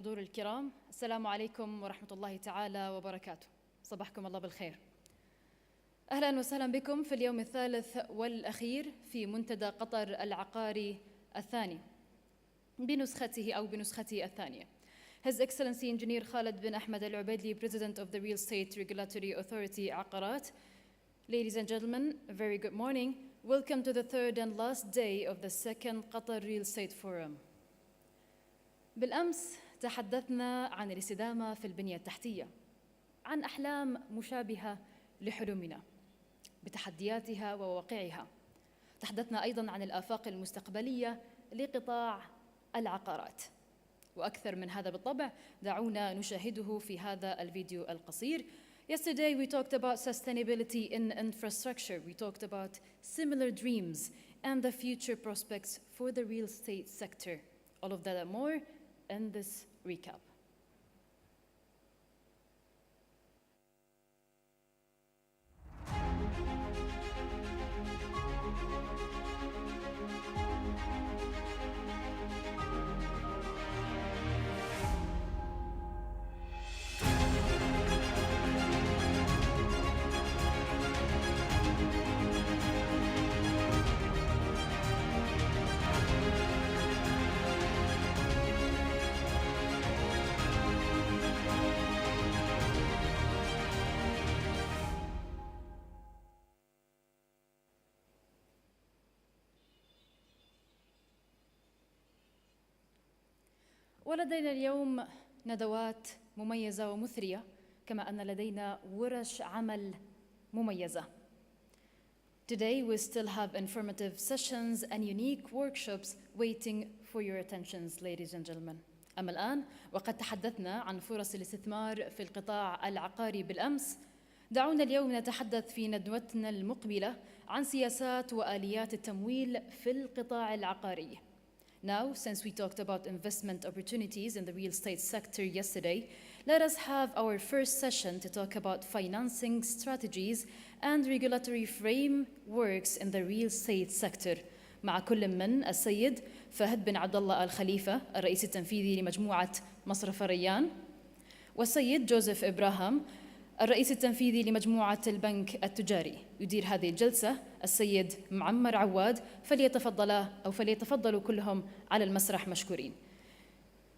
الحضور الكرام، السلام عليكم ورحمة الله تعالى وبركاته. صباحكم الله بالخير. أهلا وسهلا بكم في اليوم الثالث والأخير في منتدى قطر العقاري الثاني بنسخته الثانية. His Excellency Engineer Khalid bin Ahmed Al-Ubaidli, President of the Real Estate Regulatory Authority Aqarat. Ladies and gentlemen, a very good morning. Welcome to the third and last day of the second Qatar Real Estate Forum. بالأمس تحدثنا عن الاستدامة في البنية التحتية، عن أحلام مشابهة لحلمنا بتحدياتها وواقعها. تحدثنا أيضاً عن الآفاق المستقبلية لقطاع العقارات، وأكثر من هذا بالطبع دعونا نشاهده في هذا الفيديو القصير. Yesterday we talked about sustainability in infrastructure. We talked about similar dreams and the future prospects for the real estate sector. All of that and more in this recap. ولدينا اليوم ندوات مميزة ومثرية، كما أن لدينا ورش عمل مميزة. Today we still have informative sessions and unique workshops waiting for your attentions, ladies and gentlemen. أما الآن وقد تحدثنا عن فرص الاستثمار في القطاع العقاري بالأمس، دعونا اليوم نتحدث في ندوتنا المقبلة عن سياسات وآليات التمويل في القطاع العقاري. Now, since we talked about investment opportunities in the real estate sector yesterday, let us have our first session to talk about financing strategies and regulatory frameworks in the real estate sector مع كل من السيد فهد بن عبد الله آل خليفة الرئيس التنفيذي لمجموعة مصرف الريان، والسيد جوزيف إبراهام الرئيس التنفيذي لمجموعة البنك التجاري. يدير هذه الجلسة السيد معمر عواد، فليتفضلوا كلهم على المسرح مشكورين.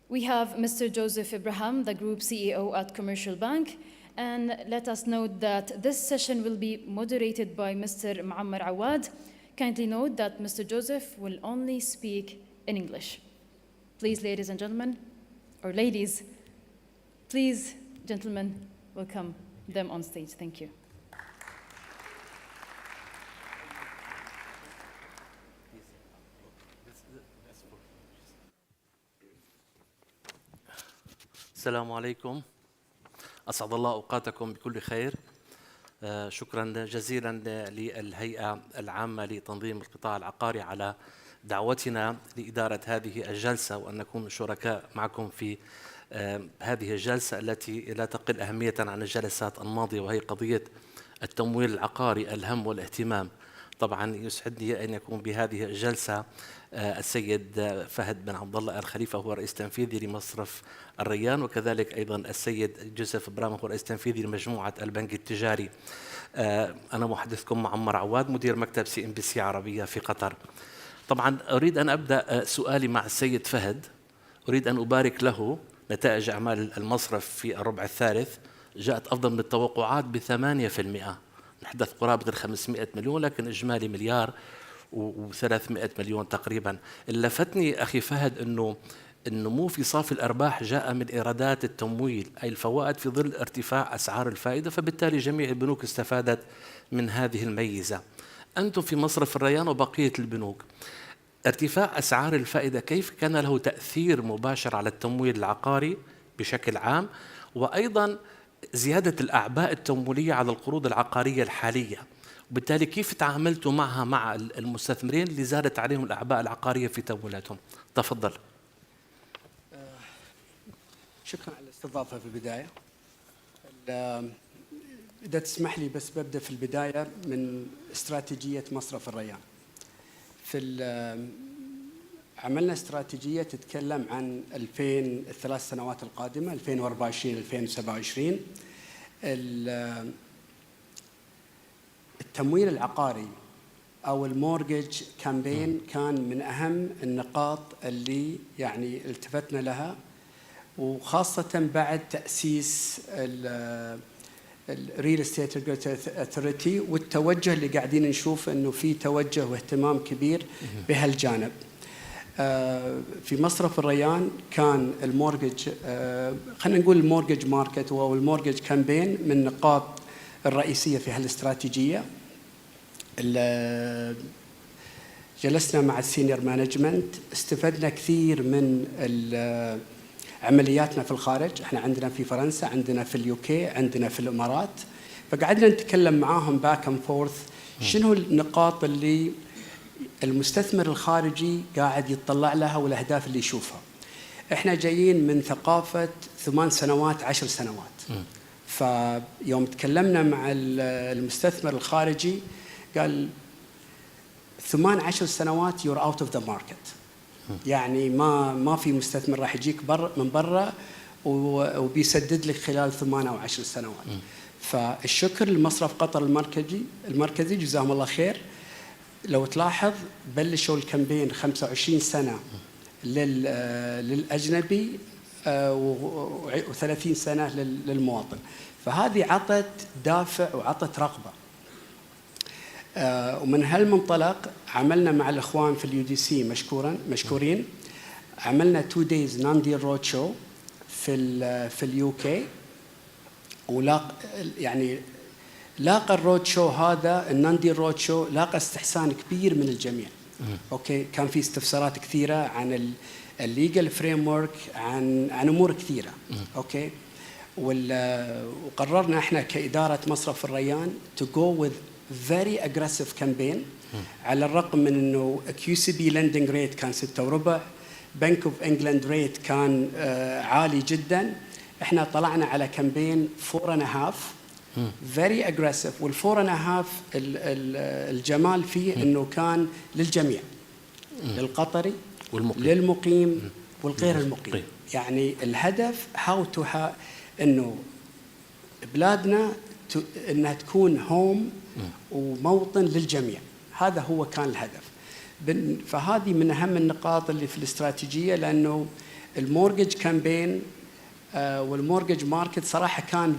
We have Mr. Joseph Ibrahim, the Group CEO at Commercial Bank, and let us note that this session will be moderated by Mr. Muammar Awad. Kindly note that Mr. Joseph will only speak in English. Please, ladies and gentlemen, or ladies, please, gentlemen, welcome them on stage. Thank you. السلام عليكم، أسعد الله أوقاتكم بكل خير. شكرا جزيلا للهيئة العامة لتنظيم القطاع العقاري على دعوتنا لإدارة هذه الجلسة، وأن نكون شركاء معكم في هذه الجلسة التي لا تقل أهمية عن الجلسات الماضية، وهي قضية التمويل العقاري الهم والاهتمام. طبعا يسعدني أن يكون بهذه الجلسة السيد فهد بن عبد الله آل خليفة، هو رئيس تنفيذي لمصرف الريان، وكذلك أيضا السيد جوزيف إبراهيم، هو رئيس تنفيذي لمجموعة البنك التجاري. أنا محدثكم معمر عواد، مدير مكتب CNBC عربية في قطر. طبعا أريد أن أبدأ سؤالي مع السيد فهد. أريد أن أبارك له نتائج أعمال المصرف في الربع الثالث جاءت أفضل من التوقعات ب8%. نحدث قرابة 500 مليون، لكن إجمالي مليار و300 مليون تقريبا. اللي لفتني أخي فهد أنه النمو في صافي الأرباح جاء من إيرادات التمويل، أي الفوائد في ظل ارتفاع أسعار الفائدة، فبالتالي جميع البنوك استفادت من هذه الميزة. أنتم في مصرف الريان وبقية البنوك، ارتفاع أسعار الفائدة كيف كان له تأثير مباشر على التمويل العقاري بشكل عام، وأيضا زيادة الأعباء التمويلية على القروض العقارية الحالية، وبالتالي كيف تعاملتوا معها مع المستثمرين اللي زادت عليهم الأعباء العقارية في تمويلاتهم؟ تفضل. شكرا على الاستضافة في البداية. إذا تسمح لي بس ببدأ في البداية من استراتيجية مصرف الريان. في عملنا استراتيجية تتكلم عن الثلاث سنوات القادمة 2024 2027. التمويل العقاري أو المورجج كامبين كان من أهم النقاط اللي يعني التفتنا لها، وخاصة بعد تأسيس الريل استيت أثوريتي والتوجه اللي قاعدين نشوف أنه في توجه واهتمام كبير بهالجانب. في مصرف الريان كان المورجج خلينا نقول المورجج ماركت أو المورجج كامبين من النقاط الرئيسية في هالاستراتيجية. جلسنا مع السينيور مانجمنت، استفدنا كثير من عملياتنا في الخارج. احنا عندنا في فرنسا، عندنا في اليوكي، عندنا في الامارات، فقعدنا نتكلم معاهم باك اند فورث شنو النقاط اللي المستثمر الخارجي قاعد يتطلع لها والاهداف اللي يشوفها. احنا جايين من ثقافه 8 سنوات 10 سنوات. فيوم تكلمنا مع المستثمر الخارجي قال 8 10 سنوات you're out of the market. يعني ما في مستثمر راح يجيك من برا وبيسدد لك خلال 8 أو 10 سنوات. فالشكر لمصرف قطر المركزي جزاهم الله خير. لو تلاحظ بلشوا الكامبين 25 سنة للأجنبي و30 سنة للمواطن، فهذه عطت دافع وعطت رغبة. ومن هالمنطلق عملنا مع الإخوان في اليو دي سي مشكورين، عملنا 2 days non-deal roadshow في اليو كي، لاقى الرود شو هذا النون-ديل رود شو لاقى استحسان كبير من الجميع. اوكي، كان في استفسارات كثيره عن الليجل فريم ورك، عن امور كثيره. اوكي، وقررنا احنا كاداره مصرف الريان to go with very aggressive campaign. على الرغم من انه QCB lending rate كان 6.25، Bank of England rate كان عالي جدا، احنا طلعنا على كامبين 4.5 very aggressive. وال4.5 الجمال فيه انه كان للجميع، للقطري للمقيم والغير المقيم. يعني الهدف انه بلادنا انها تكون هوم وموطن للجميع، هذا هو كان الهدف. فهذه من اهم النقاط اللي في الاستراتيجيه، لانه المورجج كامبين والمورجج ماركت صراحه كان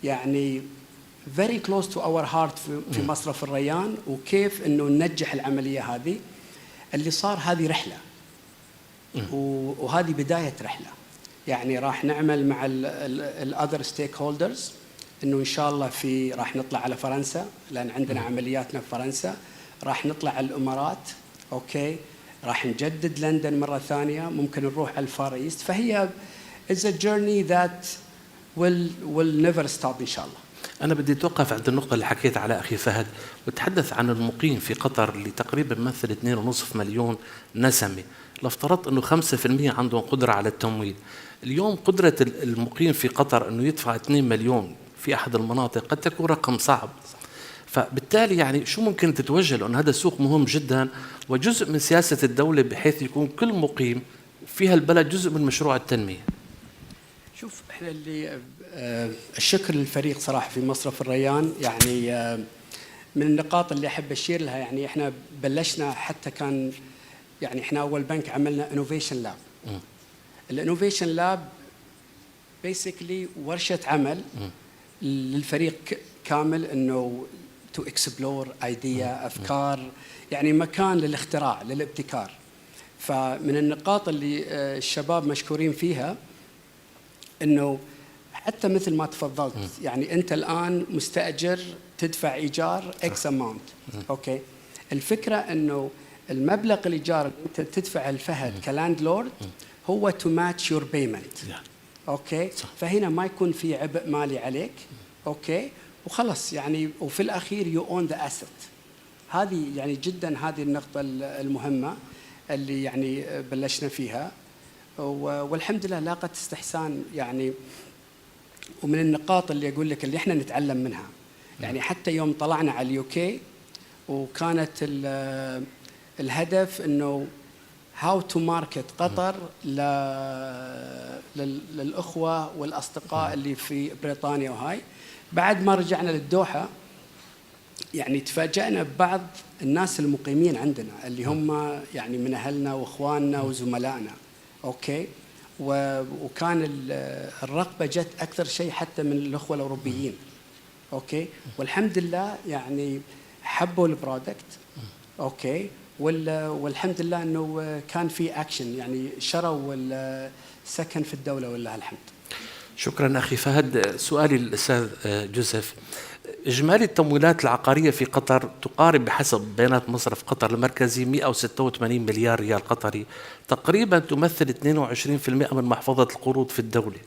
يعني very close to our heart في مصرف الريان، وكيف انه ننجح العمليه هذه. اللي صار هذه رحله، وهذه بدايه رحله. يعني راح نعمل مع الاذر ستيك هولدرز انه ان شاء الله راح نطلع على فرنسا، لان عندنا عملياتنا في فرنسا، راح نطلع على الامارات، اوكي، راح نجدد لندن مره ثانيه، ممكن نروح على الفار ايست. فهي is a journey that will never stop إن شاء الله. أنا بدي أتوقف عند النقطة اللي حكيت على أخي فهد، وتحدث عن المقيم في قطر اللي تقريبا مثل 2.5 مليون نسمة. لو افترضت أنه 5% عندهم قدرة على التمويل، اليوم قدرة المقيم في قطر أنه يدفع 2 مليون في أحد المناطق قد تكون رقم صعب. فبالتالي يعني شو ممكن تتوجه، لأن هذا سوق مهم جدا وجزء من سياسة الدولة، بحيث يكون كل مقيم فيها البلد جزء من مشروع التنمية. شوف، احنا اللي الشكر للفريق صراحه في مصرف الريان. يعني من النقاط اللي احب اشير لها، يعني احنا بلشنا حتى كان يعني احنا اول بنك عملنا انوفيشن لاب. الانوفيشن لاب بيسكلي ورشه عمل للفريق كامل، انه تو اكسبلور ايديا، افكار، يعني مكان للاختراع للابتكار. فمن النقاط اللي الشباب مشكورين فيها انه حتى مثل ما تفضلت، يعني انت الان مستاجر تدفع ايجار اكس اماونت، اوكي، الفكره انه المبلغ الايجار اللي انت تدفعه الفهد كلاند لورد هو تو ماتش يور بيمنت، اوكي، فهنا ما يكون في عبء مالي عليك، اوكي، وخلص يعني. وفي الاخير يو اون ذا اسيت. هذه يعني جدا هذه النقطه المهمه اللي يعني بلشنا فيها، والحمد لله لاقت استحسان يعني. ومن النقاط اللي اقول لك اللي احنا نتعلم منها، يعني حتى يوم طلعنا على اليوكي وكانت الهدف انه هاو تو ماركت قطر للأخوة والأصدقاء اللي في بريطانيا. وهاي بعد ما رجعنا للدوحة يعني تفاجأنا ببعض الناس المقيمين عندنا اللي هم يعني من أهلنا وإخواننا وزملائنا. أوكي، وكان الرغبة جت أكثر شيء حتى من الأخوة الأوروبيين. أوكي، والحمد لله يعني حبوا البرودكت. أوكي، والحمد لله أنه كان في أكشن، يعني شروا السكن في الدولة ولله الحمد. شكرا أخي فهد. سؤالي الأستاذ جوزيف، إجمالي التمويلات العقارية في قطر تقارب بحسب بيانات مصرف قطر المركزي 186 مليار ريال قطري، تقريبا تمثل 22% من محفظة القروض في الدولة،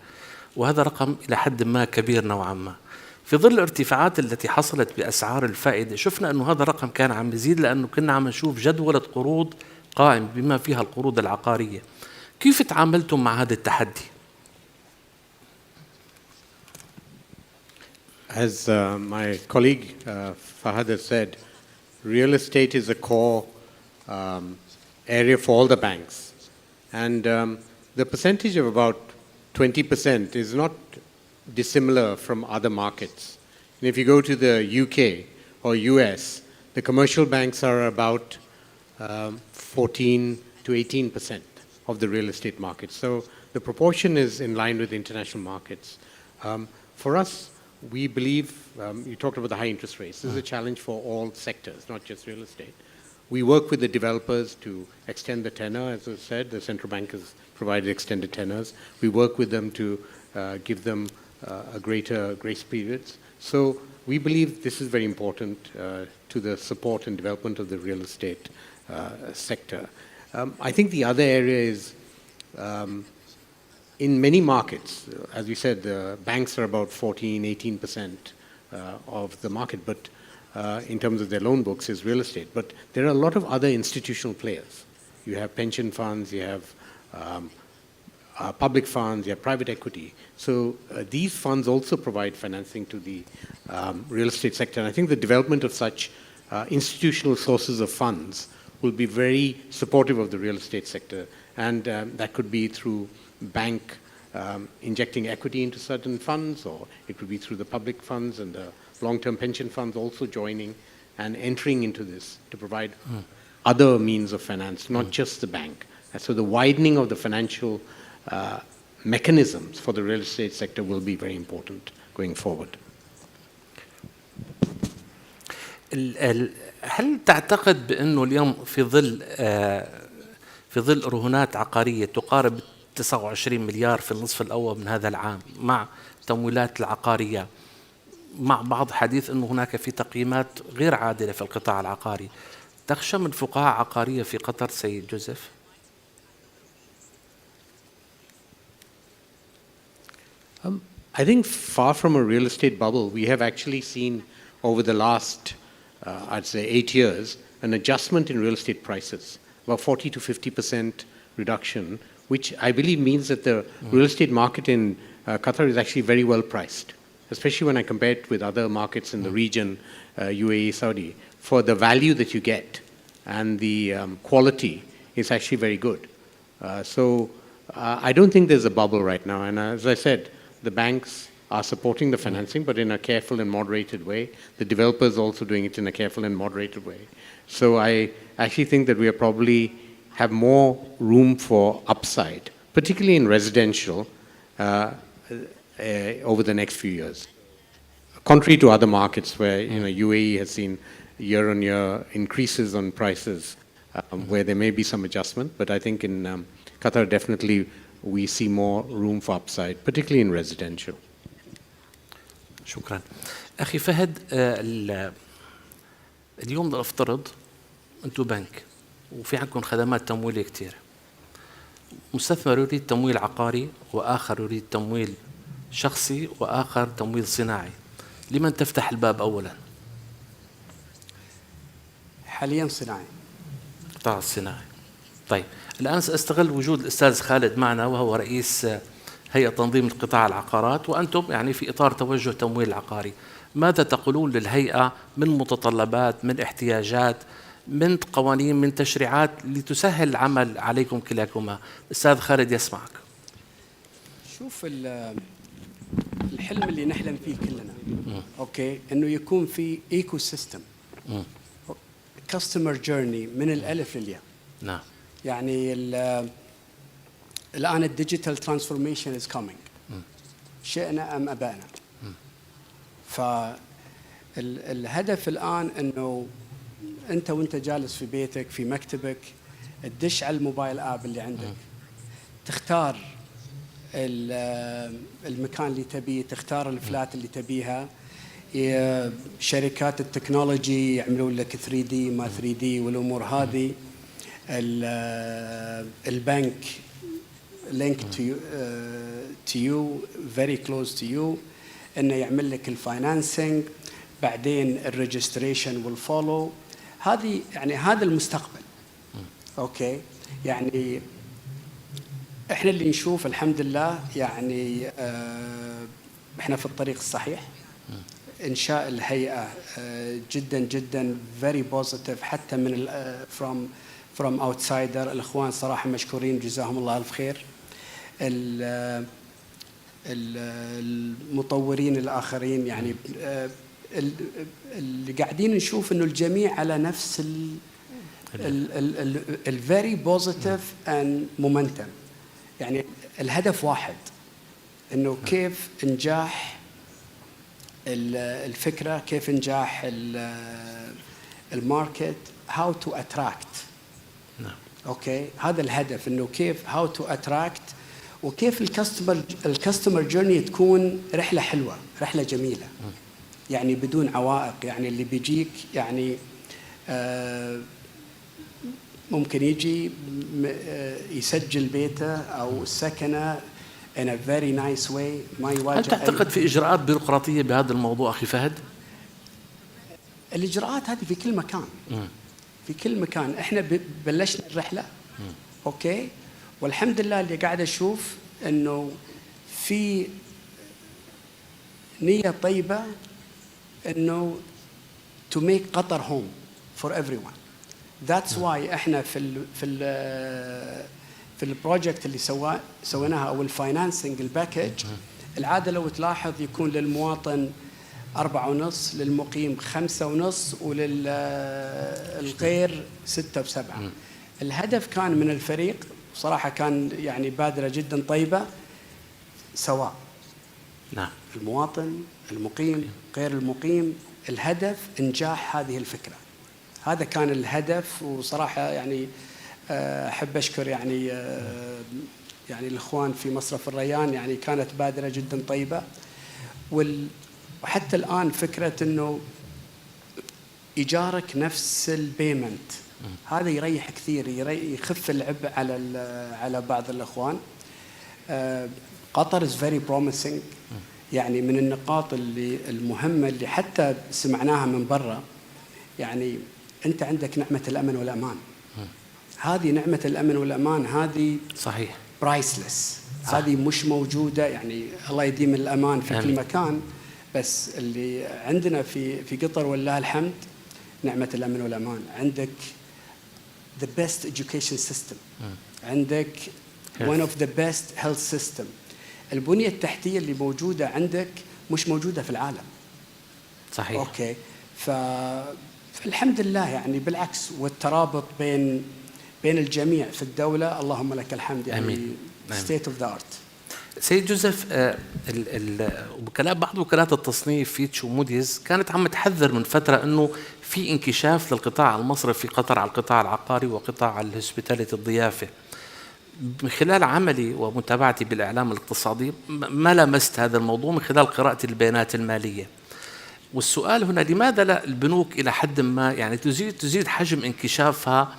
وهذا رقم إلى حد ما كبير نوعا ما. في ظل الارتفاعات التي حصلت بأسعار الفائدة شفنا أنه هذا الرقم كان عم يزيد، لأنه كنا عم نشوف جدولة قروض قائم بما فيها القروض العقارية. كيف تعاملتم مع هذا التحدي؟ As my colleague Fahad has said, real estate is a core area for all the banks. And the percentage of about 20% is not dissimilar from other markets. And if you go to the UK or US, the commercial banks are about 14 to 18% of the real estate market. So the proportion is in line with international markets. For us, we believe, you talked about the high interest rates. This is a challenge for all sectors, not just real estate. We work with the developers to extend the tenor. As I said, the central bank has provided extended tenors. We work with them to give them a greater grace periods. So we believe this is very important to the support and development of the real estate sector. I think the other area is in many markets, as we said, the banks are about 14, 18% of the market, but in terms of their loan books is real estate. But there are a lot of other institutional players. You have pension funds, you have public funds, you have private equity. So these funds also provide financing to the real estate sector. And I think the development of such institutional sources of funds will be very supportive of the real estate sector. And that could be through bank injecting equity into certain funds, or it could be through the public funds and the long-term pension funds also joining and entering into this to provide other means of finance, not just the bank. And so the widening of the financial mechanisms for the real estate sector will be very important going forward. هل تعتقد بأنه اليوم في ظل رهونات عقارية تقارب 29 مليار في النصف الأول من هذا العام مع تمويلات العقارية، مع بعض حديث أنه هناك في تقييمات غير عادلة في القطاع العقاري، تخشى من فقاعة عقارية في قطر سيد جوزيف؟ I think far from a real estate bubble, we have actually seen over the last, I'd say 8 years, an adjustment in real estate prices, about 40 to 50% reduction, which I believe means that the real estate market in Qatar is actually very well priced, especially when I compare it with other markets in the region, UAE, Saudi. For the value that you get and the quality is actually very good. So I don't think there's a bubble right now. And as I said, the banks are supporting the financing, but in a careful and moderated way. The developers also doing it in a careful and moderated way. So I actually think that we are probably have more room for upside, particularly in residential, over the next few years. Contrary to other markets where UAE has seen year-on-year increases on prices, where there may be some adjustment, but I think in Qatar definitely we see more room for upside, particularly in residential. شكرا. أخي فهد، اليوم نفترض أنتم بنك وفي عندكم خدمات تمويلية كثيرة، مستثمر يريد تمويل عقاري وآخر يريد تمويل شخصي وآخر تمويل صناعي، لمن تفتح الباب أولا؟ حاليا صناعي. القطاع الصناعي. طيب الآن سأستغل وجود الأستاذ خالد معنا وهو رئيس هيئة تنظيم القطاع العقارات، وأنتم يعني في إطار توجه تمويل العقاري، ماذا تقولون للهيئة من متطلبات، من احتياجات من قوانين، من تشريعات لتسهل العمل عليكم كلاكما. أستاذ خالد يسمعك. شوف الحلم اللي نحلم فيه كلنا اوكي انه يكون في ايكو سيستم كاستمر جيرني من الالف للياء. نعم. يعني الان الديجيتال ترانسفورميشن از كومينج شئنا ام ابانا. فالهدف الان انه انت وانت جالس في بيتك في مكتبك تدش على الموبايل اب اللي عندك، تختار المكان اللي تبيه، تختار الفلات اللي تبيها. شركات التكنولوجي يعملون لك 3D ما 3D والامور هذه. البنك linked to you very close to you انه يعمل لك الفاينانسنج، بعدين الريجستريشن والفولو. هذه يعني هذا المستقبل. اوكي يعني احنا اللي نشوف الحمد لله يعني احنا في الطريق الصحيح. انشاء الهيئه جدا جدا very positive حتى من from outsider. الاخوان صراحه مشكورين جزاهم الله الف خير. المطورين الاخرين يعني اللي قاعدين نشوف انه الجميع على نفس ال very positive and momentum. يعني الهدف واحد انه كيف انجاح الفكره، كيف انجاح الماركت، how to attract. اوكي هذا الهدف انه كيف how to attract وكيف الكاستمر جيرني تكون رحله حلوه، رحله جميله يعني بدون عوائق. يعني اللي بيجيك يعني ممكن يجي يسجل بيته او سكنه in a very nice way ما يواجه. هل تعتقد في إجراءات بيروقراطية بهذا الموضوع أخي فهد؟ الإجراءات هذه في كل مكان. في كل مكان. احنا بلشنا الرحلة اوكي والحمد لله اللي قاعد اشوف انه في نية طيبة انه to make قطر home for everyone. That's why احنا في البروجكت اللي سويناها او الفاينانسنج الباكج، العاده لو تلاحظ يكون للمواطن 4.5، للمقيم 5.5، وللغير 6 و7. الهدف كان من الفريق صراحه كان يعني بادره جدا طيبه سواء. نعم. المواطن، المقيم، غير المقيم، الهدف انجاح هذه الفكره. هذا كان الهدف. وصراحه يعني احب اشكر يعني الاخوان في مصرف الريان، يعني كانت بادره جدا طيبه. وحتى الان فكره انه ايجارك نفس البيمنت هذا يريح كثير، يخف العبء على بعض الاخوان. قطر is very promising. يعني من النقاط المهمه اللي حتى سمعناها من برا، يعني انت عندك نعمه الامن والامان. هذه نعمة الأمن والأمان هذه صحيح برايسلس. هذه مش موجودة. يعني الله يديم الأمان في كل مكان، بس اللي عندنا في قطر والله الحمد نعمة الأمن والأمان. عندك the best education system، عندك one of the best health system. البنية التحتية اللي موجودة عندك مش موجودة في العالم. صحيح. أوكي فالحمد لله يعني بالعكس. والترابط بين الجميع في الدولة اللهم لك الحمد يعني state of the art. سيد جوزيف، بعض وكالات التصنيف فيتش وموديز كانت عم تحذر من فترة انه في انكشاف للقطاع المصرفي في قطر على القطاع العقاري وقطاع الهوسبيتاليتي الضيافة. من خلال عملي ومتابعتي بالإعلام الاقتصادي ما لمست هذا الموضوع من خلال قراءة البيانات المالية. والسؤال هنا لماذا لا البنوك إلى حد ما يعني تزيد حجم انكشافها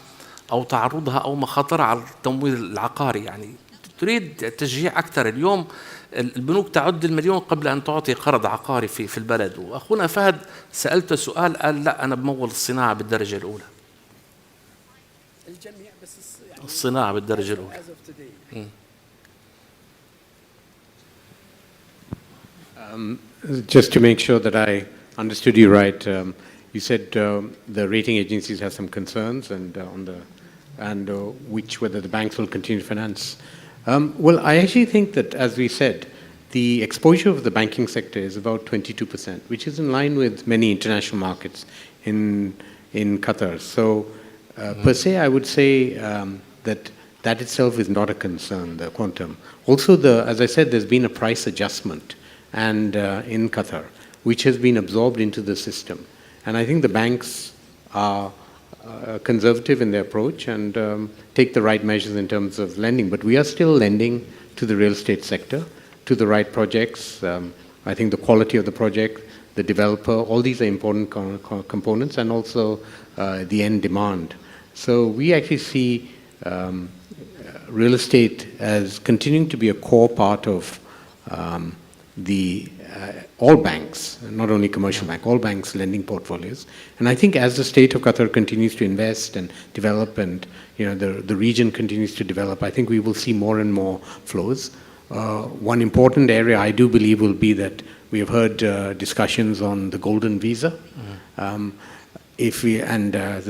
أو تعرضها أو مخاطرها على التمويل العقاري؟ يعني تريد تشجيع أكثر. اليوم البنوك تعد المليون قبل أن تعطي قرض عقاري في البلد. وأخونا فهد سألته سؤال قال لا أنا بمول الصناعة بالدرجة الأولى. الجميع بس يعني الصناعة بالدرجة الأولى. Just to make sure that I understood you right, You said the rating agencies have some concerns and whether the banks will continue to finance. Well, I actually think that, as we said, the exposure of the banking sector is about 22%, which is in line with many international markets in Qatar. So, per se, I would say that itself is not a concern, the quantum. Also, as I said, there's been a price adjustment in Qatar, which has been absorbed into the system. And I think the banks are conservative in their approach and take the right measures in terms of lending. But we are still lending to the real estate sector, to the right projects. I think the quality of the project, the developer, all these are important components, and also the end demand. So we actually see real estate as continuing to be a core part of all banks, not only commercial bank, all banks' lending portfolios. And I think as the state of Qatar continues to invest and develop, and the region continues to develop, I think we will see more and more flows. One important area I do believe will be that we have heard discussions on the golden visa. The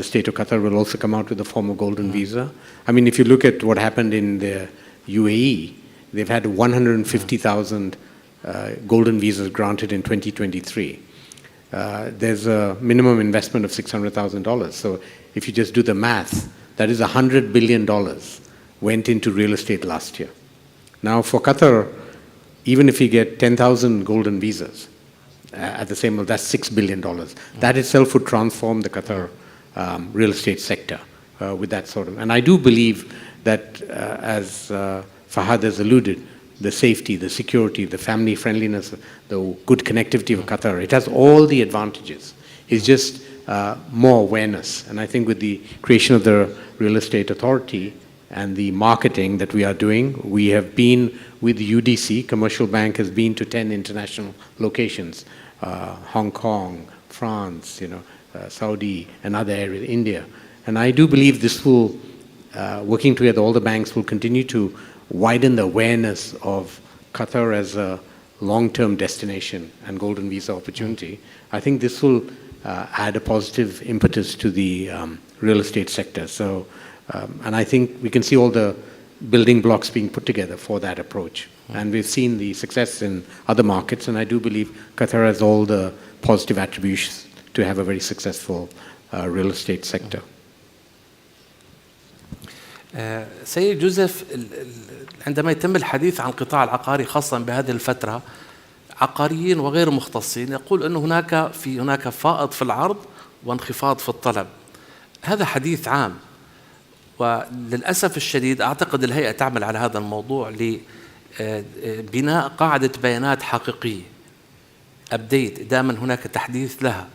state of Qatar will also come out with a form of golden visa. I mean, if you look at what happened in the UAE, they've had 150,000 golden visas granted in 2023. There's a minimum investment of $600,000. So if you just do the math, that is $100 billion went into real estate last year. Now for Qatar, even if you get 10,000 golden visas, at the same level, that's $6 billion. That itself would transform the Qatar real estate sector with that sort of. And I do believe that, as Fahad has alluded, the safety, the security, the family friendliness, the good connectivity of Qatar, it has all the advantages. It's just more awareness. And I think with the creation of the Real Estate Authority and the marketing that we are doing, we have been with the UDC, Commercial Bank has been to 10 international locations, Hong Kong, France, Saudi, and other areas, India. And I do believe this will, working together, all the banks will continue to widen the awareness of Qatar as a long-term destination and golden visa opportunity. I think this will add a positive impetus to the real estate sector. So, and I think we can see all the building blocks being put together for that approach. And we've seen the success in other markets, and I do believe Qatar has all the positive attributes to have a very successful real estate sector. سيد جوزيف، عندما يتم الحديث عن القطاع العقاري خاصة بهذه الفترة، عقاريين وغير مختصين يقول أن هناك فائض في العرض وانخفاض في الطلب. هذا حديث عام، وللأسف الشديد أعتقد الهيئة تعمل على هذا الموضوع لبناء قاعدة بيانات حقيقية، أبديت، دائما هناك تحديث لها.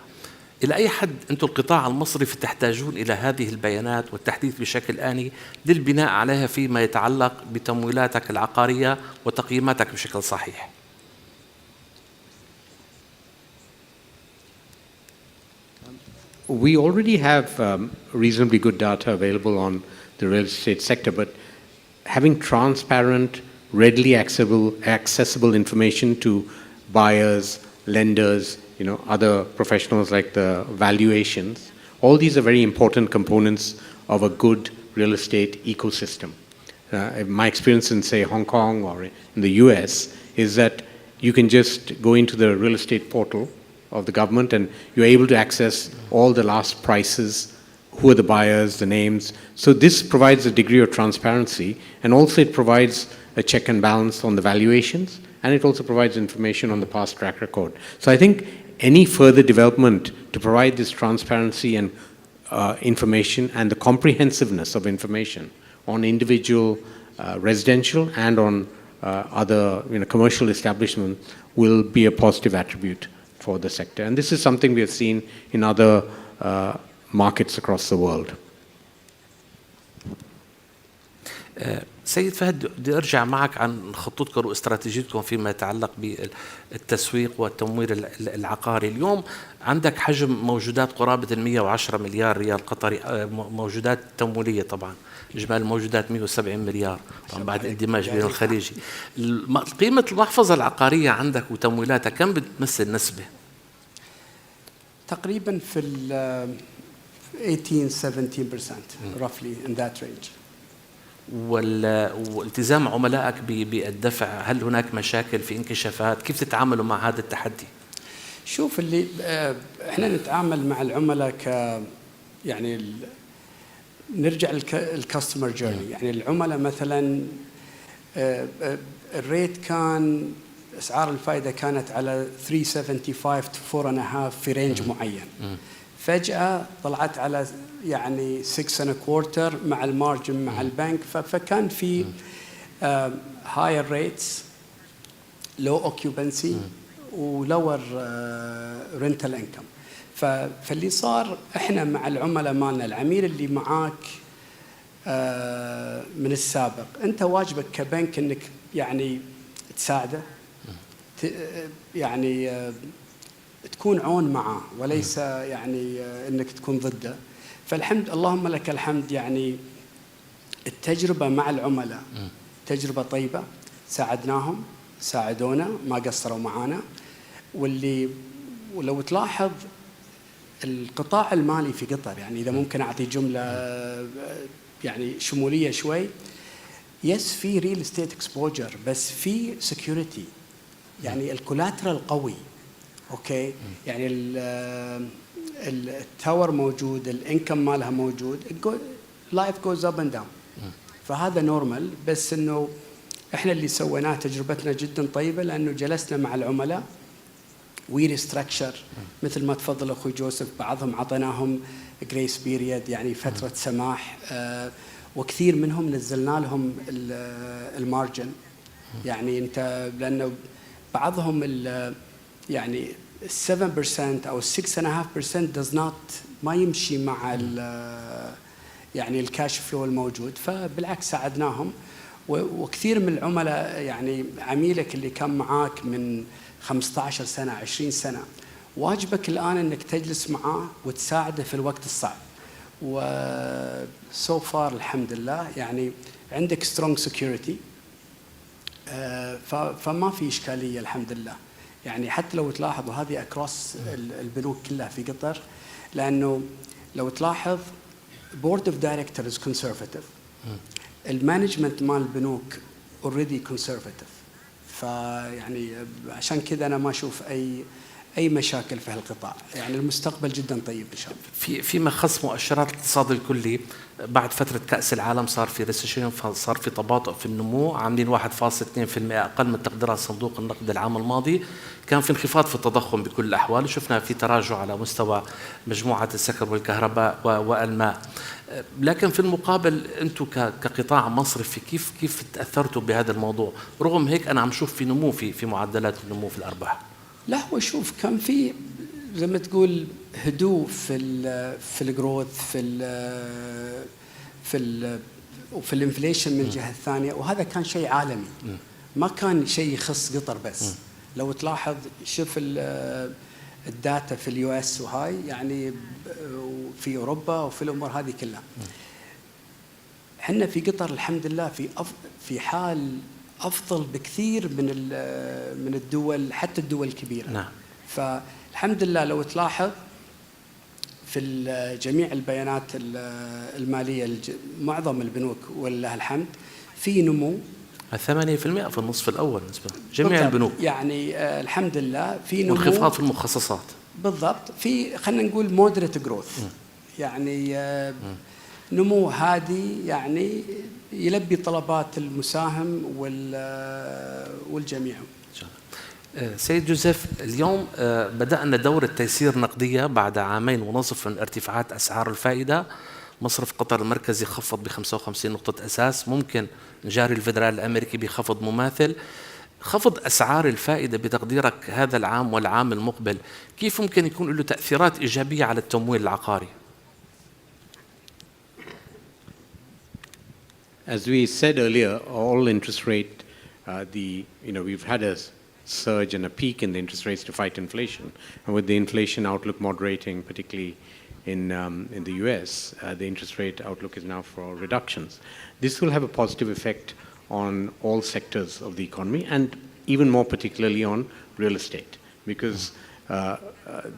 إلى أي حد أنتم القطاع المصرفي تحتاجون إلى هذه البيانات والتحديث بشكل آني للبناء عليها فيما يتعلق بتمويلاتك العقارية وتقييماتك بشكل صحيح؟ We already have reasonably good data available on the real estate sector, but having transparent, readily accessible information to buyers, lenders, other professionals like the valuations, all these are very important components of a good real estate ecosystem. My experience in, say, Hong Kong or in the US is that you can just go into the real estate portal of the government and you're able to access all the last prices, who are the buyers, the names. So this provides a degree of transparency, and also it provides a check and balance on the valuations, and it also provides information on the past track record. So I think any further development to provide this transparency and information and the comprehensiveness of information on individual residential and on other commercial establishments will be a positive attribute for the sector. And this is something we have seen in other markets across the world. سيد فهد، بدي أرجع معك عن خطتكم واستراتيجيتكم فيما يتعلق بالتسويق والتمويل العقاري. اليوم عندك حجم موجودات قرابة 110 مليار ريال قطري، موجودات تمويلية طبعا، إجمالي الموجودات 170 مليار طبعا بعد اندماج بين الخليجي. قيمة المحفظة العقارية عندك وتمويلاتها كم بتمثل نسبة؟ تقريبا في ال 18-17% roughly in that range. والتزام عملائك بالدفع، هل هناك مشاكل في انكشافات؟ كيف تتعاملوا مع هذا التحدي؟ شوف اللي احنا نتعامل مع العملاء يعني نرجع الكاستمر جيرني. يعني العملاء مثلا الريت كان اسعار الفائده كانت على 3.75 to 4.5 في رينج معين، فجأة طلعت على يعني 6.25 مع المارجن مع البنك، فكان في higher rates, low occupancy ولور rental income. فاللي صار احنا مع العملاء مالنا، العميل اللي معاك من السابق، انت واجبك كبنك انك يعني تساعده، يعني تكون عون معه وليس يعني انك تكون ضده. فالحمد اللهم لك الحمد، يعني التجربه مع العملاء تجربه طيبه، ساعدناهم، ساعدونا، ما قصروا معانا. ولو تلاحظ القطاع المالي في قطر، يعني اذا ممكن اعطي جمله يعني شموليه شوي، يس في ريل استيت اكسبوجر بس في سكيورتي، يعني الكولاترال قوي، اوكي، يعني التاور موجود، الانكم مالها موجود، لايف جوز اب اند داون، فهذا نورمال. بس انه احنا اللي سويناه تجربتنا جدا طيبه، لانه جلسنا مع العملاء وريستراكشر مثل ما تفضل اخوي جوزيف، بعضهم عطيناهم جريس بيريد يعني فتره سماح، وكثير منهم نزلنا لهم المارجن. يعني انت لانه بعضهم يعني 7% او 6.5% does not ما يمشي مع يعني الكاش فلو الموجود، فبالعكس ساعدناهم. وكثير من العملاء، يعني عميلك اللي كان معاك من 15 سنه 20 سنه، واجبك الان انك تجلس معاه وتساعده في الوقت الصعب. وسو فار الحمد لله يعني عندك سترونج سكيورتي، فما في اشكاليه الحمد لله. يعني حتى لو تلاحظوا هذه اكروس البنوك كلها في قطر، لانه لو تلاحظ بورد اوف دايركتورز كونسرفتيف، المانجمنت مال البنوك اوريدي كونسرفتيف، فيعني عشان كذا انا ما اشوف اي مشاكل في هالقطاع. يعني المستقبل جدا طيب ان شاء الله. فيما خص مؤشرات الاقتصاد الكلي، بعد فتره كاس العالم صار في ريسيشن، صار في تباطؤ في النمو، عاملين 1.2% اقل من تقديرات صندوق النقد العام الماضي. كان في انخفاض في التضخم بكل الاحوال، شفنا في تراجع على مستوى مجموعه السكر والكهرباء والماء. لكن في المقابل انتم كقطاع مصرفي كيف تاثرتوا بهذا الموضوع؟ رغم هيك انا عم شوف في نمو في معدلات النمو في الارباح. لا هو شوف، كان في زي ما تقول هدوء في الجروث وفي الانفليشن من الجهه الثانيه، وهذا كان شيء عالمي، ما كان شيء يخص قطر بس. لو تلاحظ شوف الداتا في اليو اس وهاي، يعني في اوروبا وفي الامور هذه كلها. احنا في قطر الحمد لله في حال افضل بكثير من الدول، حتى الدول الكبيره. نعم. فالحمد لله لو تلاحظ في جميع البيانات الماليه معظم البنوك ولله الحمد في نمو 8% في النصف الاول نسبه جميع البنوك، يعني الحمد لله في نمو وانخفاض في المخصصات. بالضبط، في خلينا نقول مودريت جروث، يعني نمو هادي، يعني يلبي طلبات المساهم والجميع. سيد جوزيف، اليوم بدأنا دورة تيسير نقدية بعد 2.5 عام من ارتفاعات أسعار الفائدة. مصرف قطر المركزي خفض ب55 نقطة أساس، ممكن جاري الفدرالي الأمريكي بخفض مماثل. خفض أسعار الفائدة بتقديرك هذا العام والعام المقبل كيف ممكن يكون له تأثيرات إيجابية على التمويل العقاري؟ As we said earlier, all interest rate, we've had a surge and a peak in the interest rates to fight inflation, and with the inflation outlook moderating, particularly in the US, the interest rate outlook is now for reductions. This will have a positive effect on all sectors of the economy, and even more particularly on real estate, because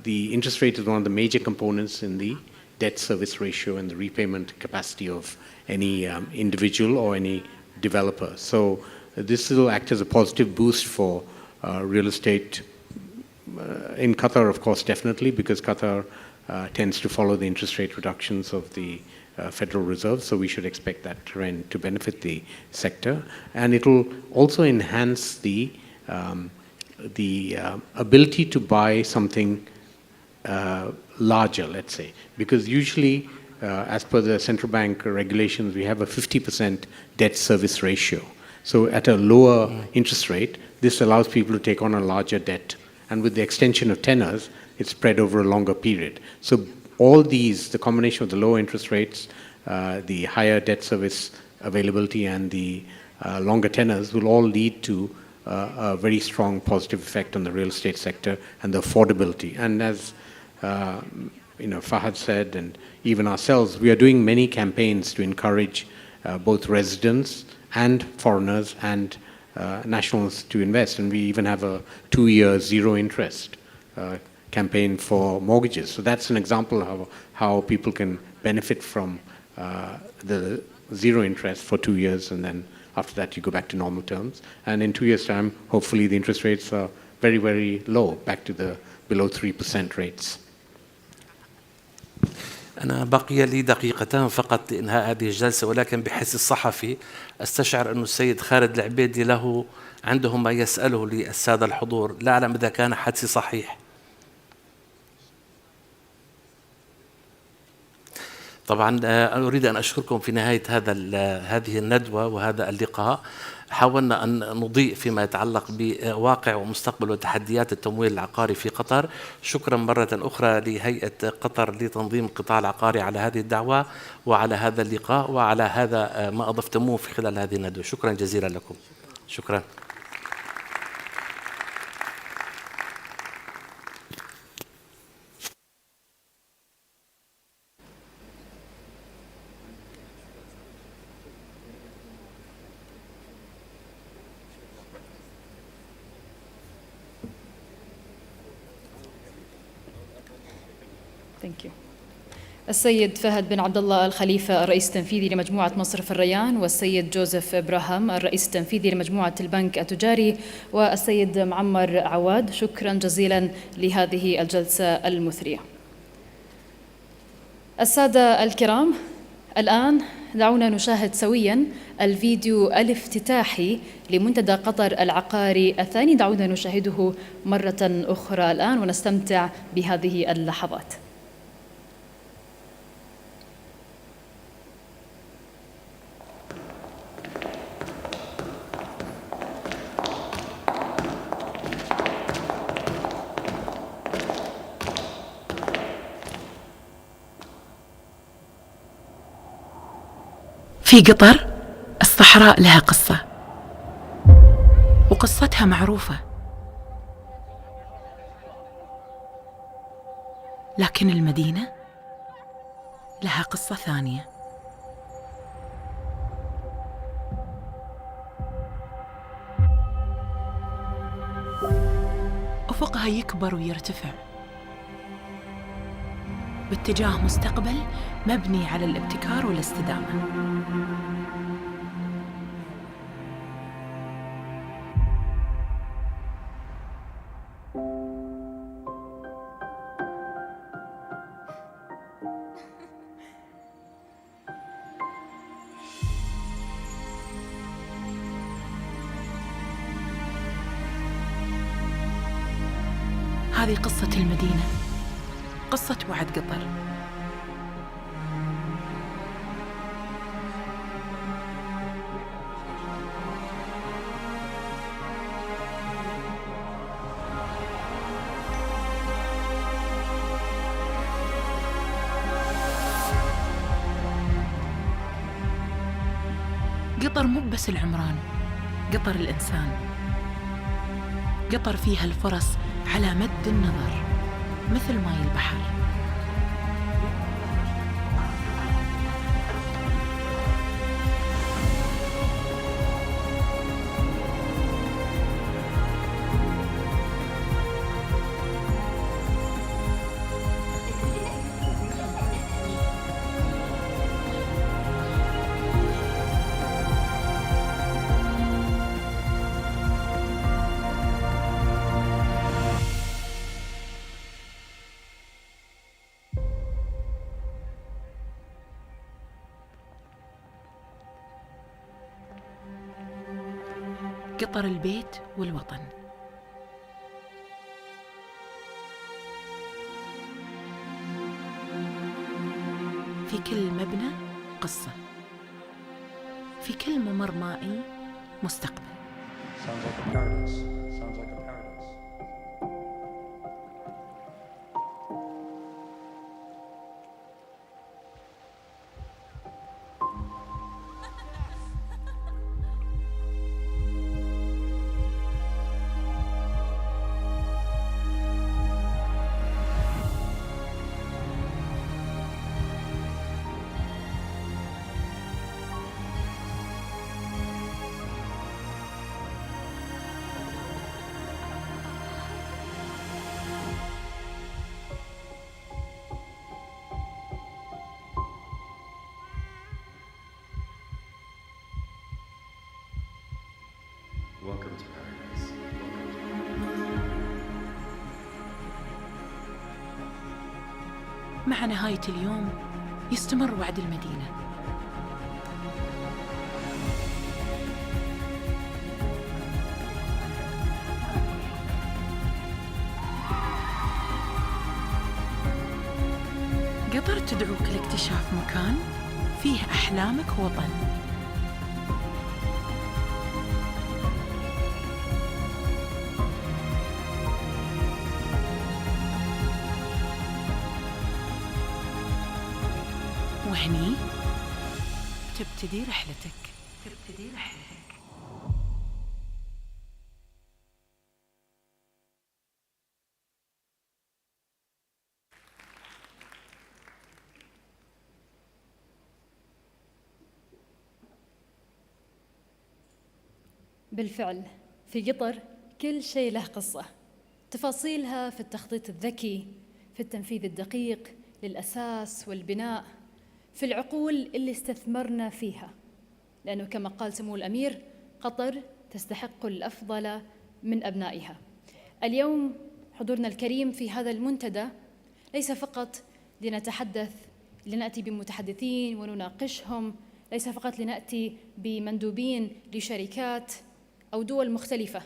the interest rate is one of the major components in the debt service ratio and the repayment capacity of any individual or any developer. So this will act as a positive boost for real estate in Qatar, of course, definitely, because Qatar tends to follow the interest rate reductions of the Federal Reserve, so we should expect that trend to benefit the sector. And it will also enhance the ability to buy something larger, let's say, because usually, as per the central bank regulations, we have a 50% debt service ratio. So at a lower interest rate, this allows people to take on a larger debt. And with the extension of tenors, it's spread over a longer period. So all these, the combination of the lower interest rates, the higher debt service availability, and the longer tenors will all lead to a very strong positive effect on the real estate sector and the affordability. And as Fahad said, and even ourselves, we are doing many campaigns to encourage both residents and foreigners and nationals to invest. And we even have a 2-year zero interest campaign for mortgages. So that's an example of how people can benefit from the zero interest for 2 years, and then after that you go back to normal terms. And in 2 years' time, hopefully the interest rates are very, very low, back to the below 3% rates. أنا بقي لي دقيقتان فقط لإنهاء هذه الجلسة، ولكن بحيث الصحفي أستشعر أن السيد خالد العبيدي عنده ما يسأله للسادة الحضور. لا أعلم إذا كان حدسي صحيح. طبعا أريد أن أشكركم في نهاية هذه الندوة وهذا اللقاء. حاولنا أن نضيء فيما يتعلق بواقع ومستقبل وتحديات التمويل العقاري في قطر. شكرا مرة أخرى لهيئة قطر لتنظيم القطاع العقاري على هذه الدعوة وعلى هذا اللقاء وعلى هذا ما أضفتموه في خلال هذه الندوة. شكرا جزيلا لكم. شكرا. Thank you. السيد فهد بن عبد الله الخليفة الرئيس التنفيذي لمجموعة مصرف الريان، والسيد جوزيف إبراهام الرئيس التنفيذي لمجموعة البنك التجاري، والسيد معمر عواد، شكرا جزيلا لهذه الجلسة المثرية. السادة الكرام، الآن دعونا نشاهد سويا الفيديو الافتتاحي لمنتدى قطر العقاري الثاني. دعونا نشاهده مرة أخرى الآن ونستمتع بهذه اللحظات. في قطر الصحراء لها قصة، وقصتها معروفة، لكن المدينة لها قصة ثانية. أفقها يكبر ويرتفع باتجاه مستقبل مبني على الابتكار والاستدامة. هذه قصة المدينة، قصة وعد قطر. قطر مو بس العمران، قطر الإنسان. قطر فيها الفرص على مد النظر مثل ماي البحر. قطر البيت والوطن. في كل مبنى قصة، في كل ممر مائي مستقبل. Sounds like a paradise. Sounds like a paradise. Welcome to paradise. مع نهاية اليوم يستمر وعد المدينة. قطر تدعوك لاكتشاف مكان فيه أحلامك وطن. وهني تبتدي رحلتك. بالفعل في قطر كل شيء له قصة، تفاصيلها في التخطيط الذكي، في التنفيذ الدقيق للأساس والبناء، في العقول اللي استثمرنا فيها، لأنه كما قال سمو الأمير قطر تستحق الأفضل من أبنائها. اليوم حضورنا الكريم في هذا المنتدى ليس فقط لنأتي بمتحدثين ونناقشهم، ليس فقط لنأتي بمندوبين لشركات أو دول مختلفة،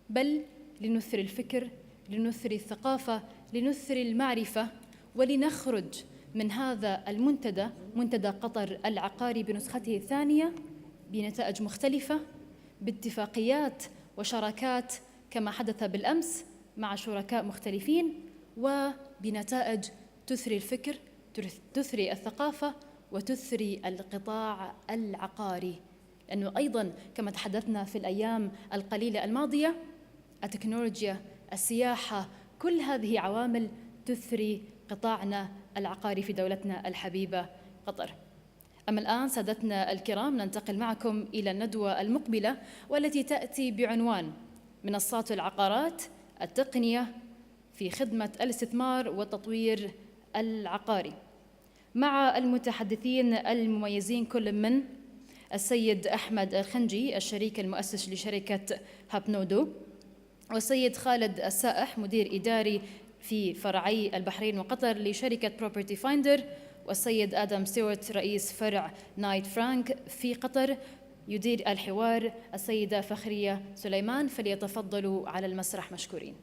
بل لنثري الفكر، لنثري الثقافة، لنثري المعرفة، ولنخرج من هذا المنتدى، منتدى قطر العقاري بنسخته الثانية، بنتائج مختلفة، باتفاقيات وشراكات كما حدث بالأمس مع شركاء مختلفين، وبنتائج تثري الفكر، تثري الثقافة، وتثري القطاع العقاري. لأنه أيضاً كما تحدثنا في الأيام القليلة الماضية، التكنولوجيا، السياحة، كل هذه عوامل تثري قطاعنا العقاري في دولتنا الحبيبة قطر. أما الآن سادتنا الكرام ننتقل معكم إلى الندوة المقبلة، والتي تأتي بعنوان منصات العقارات، التقنية في خدمة الاستثمار والتطوير العقاري، مع المتحدثين المميزين كل من السيد أحمد الخنجي الشريك المؤسس لشركة هابنودو، والسيد خالد السائح مدير إداري في فرعي البحرين وقطر لشركة بروبرتي فايندر، والسيد آدم ستيوارت رئيس فرع نايت فرانك في قطر. يدير الحوار السيدة فخرية سليمان، فليتفضلوا على المسرح مشكورين.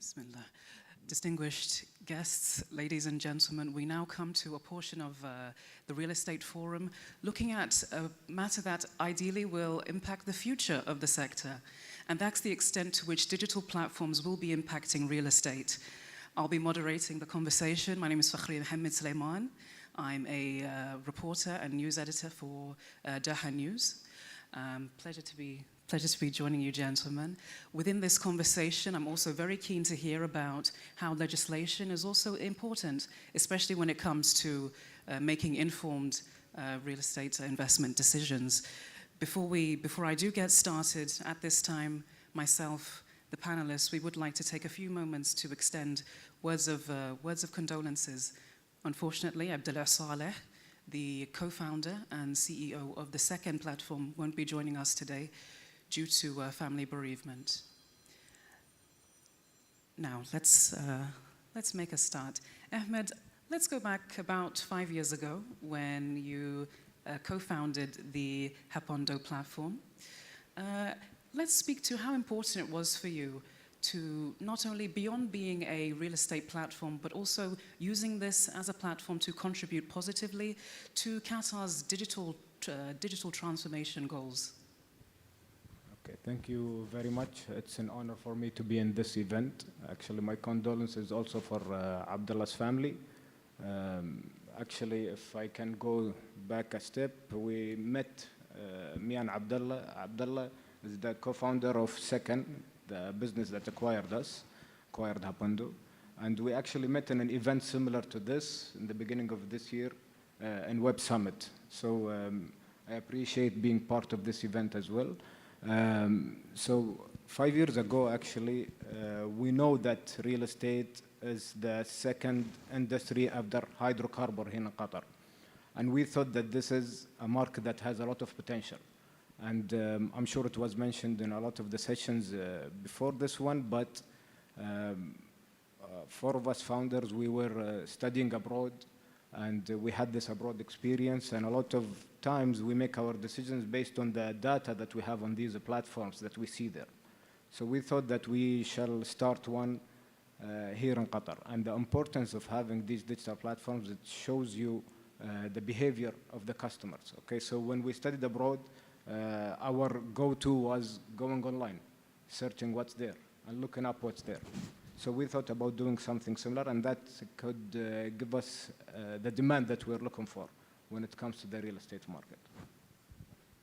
Bismillah. Distinguished guests, ladies and gentlemen, we now come to a portion of the Real Estate Forum looking at a matter that ideally will impact the future of the sector, and that's the extent to which digital platforms will be impacting real estate. I'll be moderating the conversation. My name is Fakhri Mohammed Suleiman. I'm a reporter and news editor for Daha News. Pleasure to be joining you, gentlemen. Within this conversation, I'm also very keen to hear about how legislation is also important, especially when it comes to making informed real estate investment decisions. Before I do get started, at this time, myself, the panelists, we would like to take a few moments to extend words of condolences. Unfortunately, Abdullah Saleh, the co-founder and CEO of the second platform, won't be joining us today due to family bereavement. Now, let's make a start. Ahmed, let's go back about 5 years ago when you co-founded the Hapondo platform. Let's speak to how important it was for you to not only beyond being a real estate platform, but also using this as a platform to contribute positively to Qatar's digital transformation goals. Okay, thank you very much. It's an honor for me to be in this event. Actually, my condolences also for Abdullah's family. Actually, if I can go back a step, we met, me and Abdullah. Abdullah is the co-founder of Second, the business that acquired Hapondo. And we actually met in an event similar to this in the beginning of this year in Web Summit. So I appreciate being part of this event as well. So 5 years ago, actually, we know that real estate is the second industry after hydrocarbon here in Qatar. And we thought that this is a market that has a lot of potential. And I'm sure it was mentioned in a lot of the sessions before this one, but 4 of us founders, we were studying abroad, and we had this abroad experience, and a lot of times we make our decisions based on the data that we have on these platforms that we see there. So we thought that we shall start one here in Qatar. And the importance of having these digital platforms, it shows you the behavior of the customers. Okay, so when we studied abroad, our go-to was going online, searching what's there, and looking up what's there. So we thought about doing something similar, and that could give us the demand that we're looking for when it comes to the real estate market.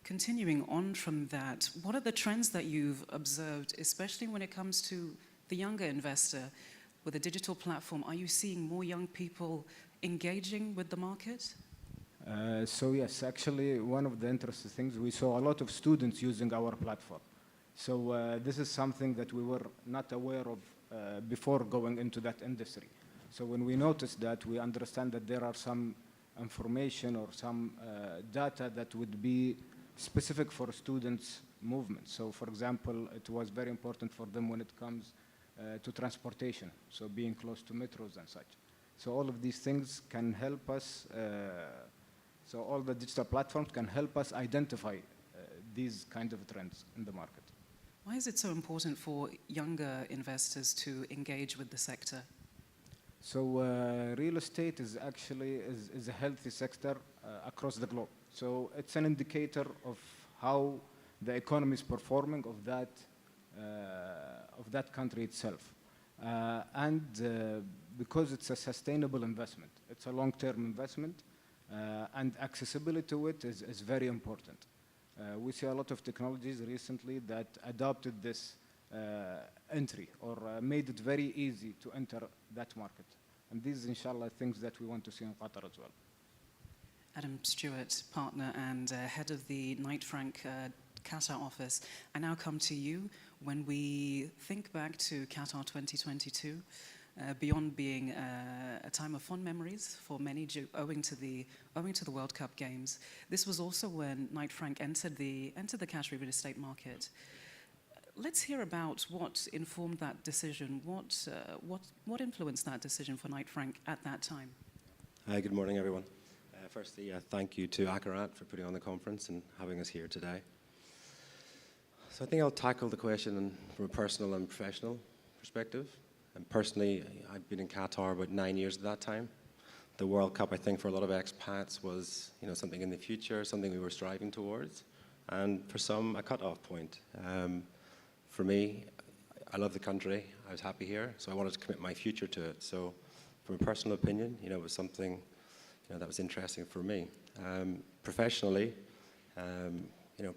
Continuing on from that, what are the trends that you've observed, especially when it comes to the younger investor with a digital platform? Are you seeing more young people engaging with the market? So yes, actually, one of the interesting things, we saw a lot of students using our platform. So this is something that we were not aware of before going into that industry. So when we noticed that, we understand that there are some information or some data that would be specific for students' movement. So for example, it was very important for them when it comes to transportation, so being close to metros and such. So all of these things can help us, so all the digital platforms can help us identify these kind of trends in the market. Why is it so important for younger investors to engage with the sector? So real estate is actually is a healthy sector across the globe. So it's an indicator of how the economy is performing of that country itself. Because it's a sustainable investment, it's a long-term investment, and accessibility to it is very important. We see a lot of technologies recently that adopted this entry or made it very easy to enter that market. And these, inshallah, things that we want to see in Qatar as well. Adam Stewart, partner and head of the Knight Frank Qatar office. I now come to you. When we think back to Qatar 2022, beyond being a time of fond memories for many owing to the World Cup games, this was also when Knight Frank entered the Qatari real estate market. Let's hear about what informed that decision. What influenced that decision for Knight Frank at that time? Hi, good morning, everyone. Firstly, thank you to Akarat for putting on the conference and having us here today. So I think I'll tackle the question from a personal and professional perspective. And personally, I've been in Qatar about 9 years at that time. The World Cup, I think, for a lot of expats was, something in the future, something we were striving towards, and for some, a cut-off point. For me, I love the country. I was happy here, so I wanted to commit my future to it. So, from a personal opinion, it was something, that was interesting for me. Professionally,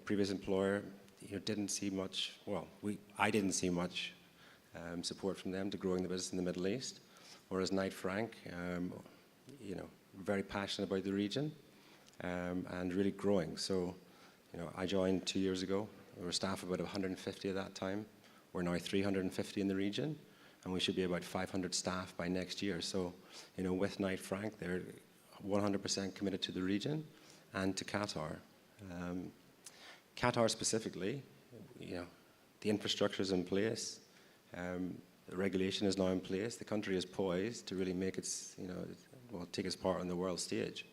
previous employer, didn't see much. Well, I didn't see much support from them to growing the business in the Middle East. Whereas Knight Frank, very passionate about the region and really growing. So, I joined 2 years ago. We were staff about 150 at that time. We're now 350 in the region, and we should be about 500 staff by next year. So, with Knight Frank, they're 100% committed to the region and to Qatar. Qatar specifically, the infrastructure is in place. The regulation is now in place. The country is poised to really make take its part on the world stage.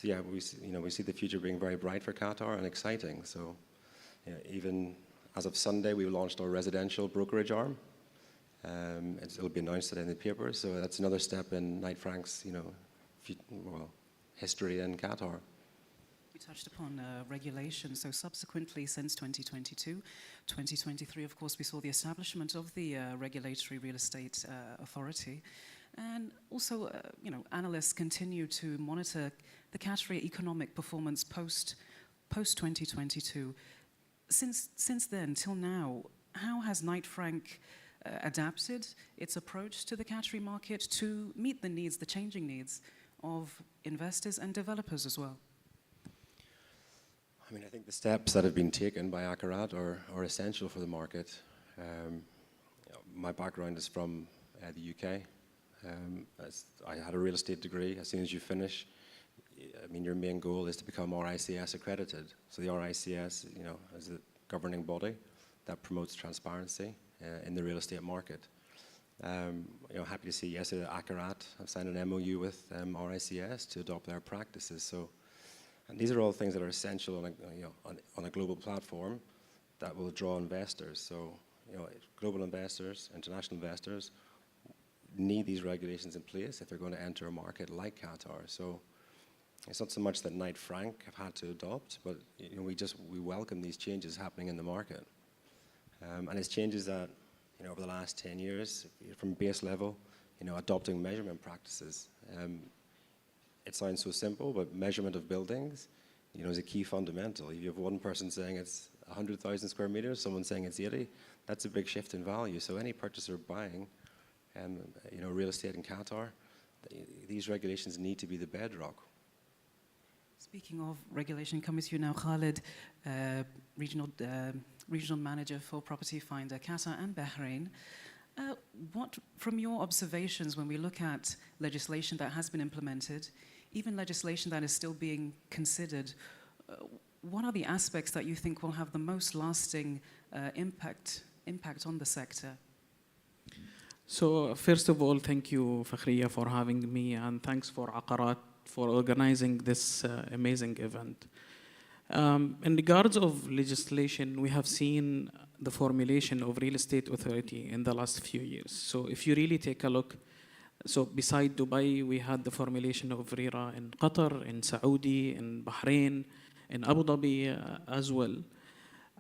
We see the future being very bright for Qatar and exciting. So, even as of Sunday, we launched our residential brokerage arm. It'll be announced today in the paper. So that's another step in Knight Frank's, history in Qatar. You touched upon regulation. So subsequently, since 2022, 2023, of course, we saw the establishment of the Regulatory Real Estate Authority. And also, analysts continue to monitor the Qatari economic performance post 2022. Since then till now, how has Knight Frank adapted its approach to the Qatari market to meet the changing needs of investors and developers as well? I think the steps that have been taken by Akarat are essential for the market. My background is from the UK. I had a real estate degree. As soon as you finish, your main goal is to become RICS accredited. So the RICS, is a governing body that promotes transparency in the real estate market. Happy to see yesterday that Akarat have signed an MOU with RICS to adopt their practices. And these are all things that are essential on a global platform that will draw investors. So, global investors, international investors need these regulations in place if they're going to enter a market like Qatar. So it's not so much that Knight Frank have had to adopt, but we welcome these changes happening in the market. And it's changes that over the last 10 years, from base level, adopting measurement practices. It sounds so simple, but measurement of buildings, is a key fundamental. If you have one person saying it's 100,000 square meters, someone saying it's 80, that's a big shift in value. So any purchaser buying, real estate in Qatar, these regulations need to be the bedrock. Speaking of regulation, coming to you now, Khalid, regional manager for Property Finder, Qatar and Bahrain. What, from your observations, when we look at legislation that has been implemented, even legislation that is still being considered, what are the aspects that you think will have the most lasting impact on the sector? So first of all, thank you, Fakhriya, for having me, and thanks for Aqarat for organizing this amazing event. In regards of legislation, we have seen the formulation of real estate authority in the last few years. So if you really take a look, so beside Dubai, we had the formulation of RERA in Qatar, in Saudi, in Bahrain, in Abu Dhabi as well.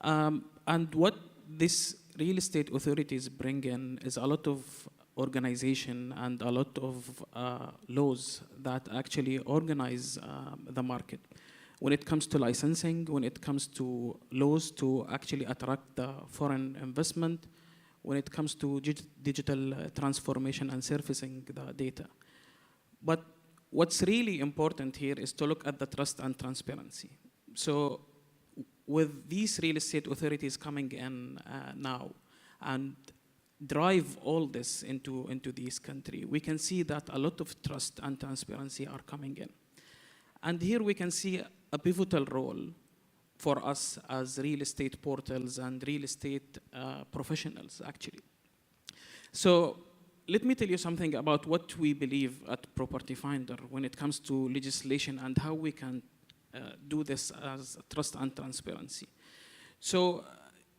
And what this real estate authorities bring in is a lot of organization and a lot of laws that actually organize the market. When it comes to licensing, when it comes to laws to actually attract the foreign investment, when it comes to digital transformation and surfacing the data. But what's really important here is to look at the trust and transparency. So with these real estate authorities coming in now and drive all this into this country, we can see that a lot of trust and transparency are coming in. And here we can see a pivotal role for us as real estate portals and real estate professionals, actually. So let me tell you something about what we believe at Property Finder when it comes to legislation and how we can do this as trust and transparency. So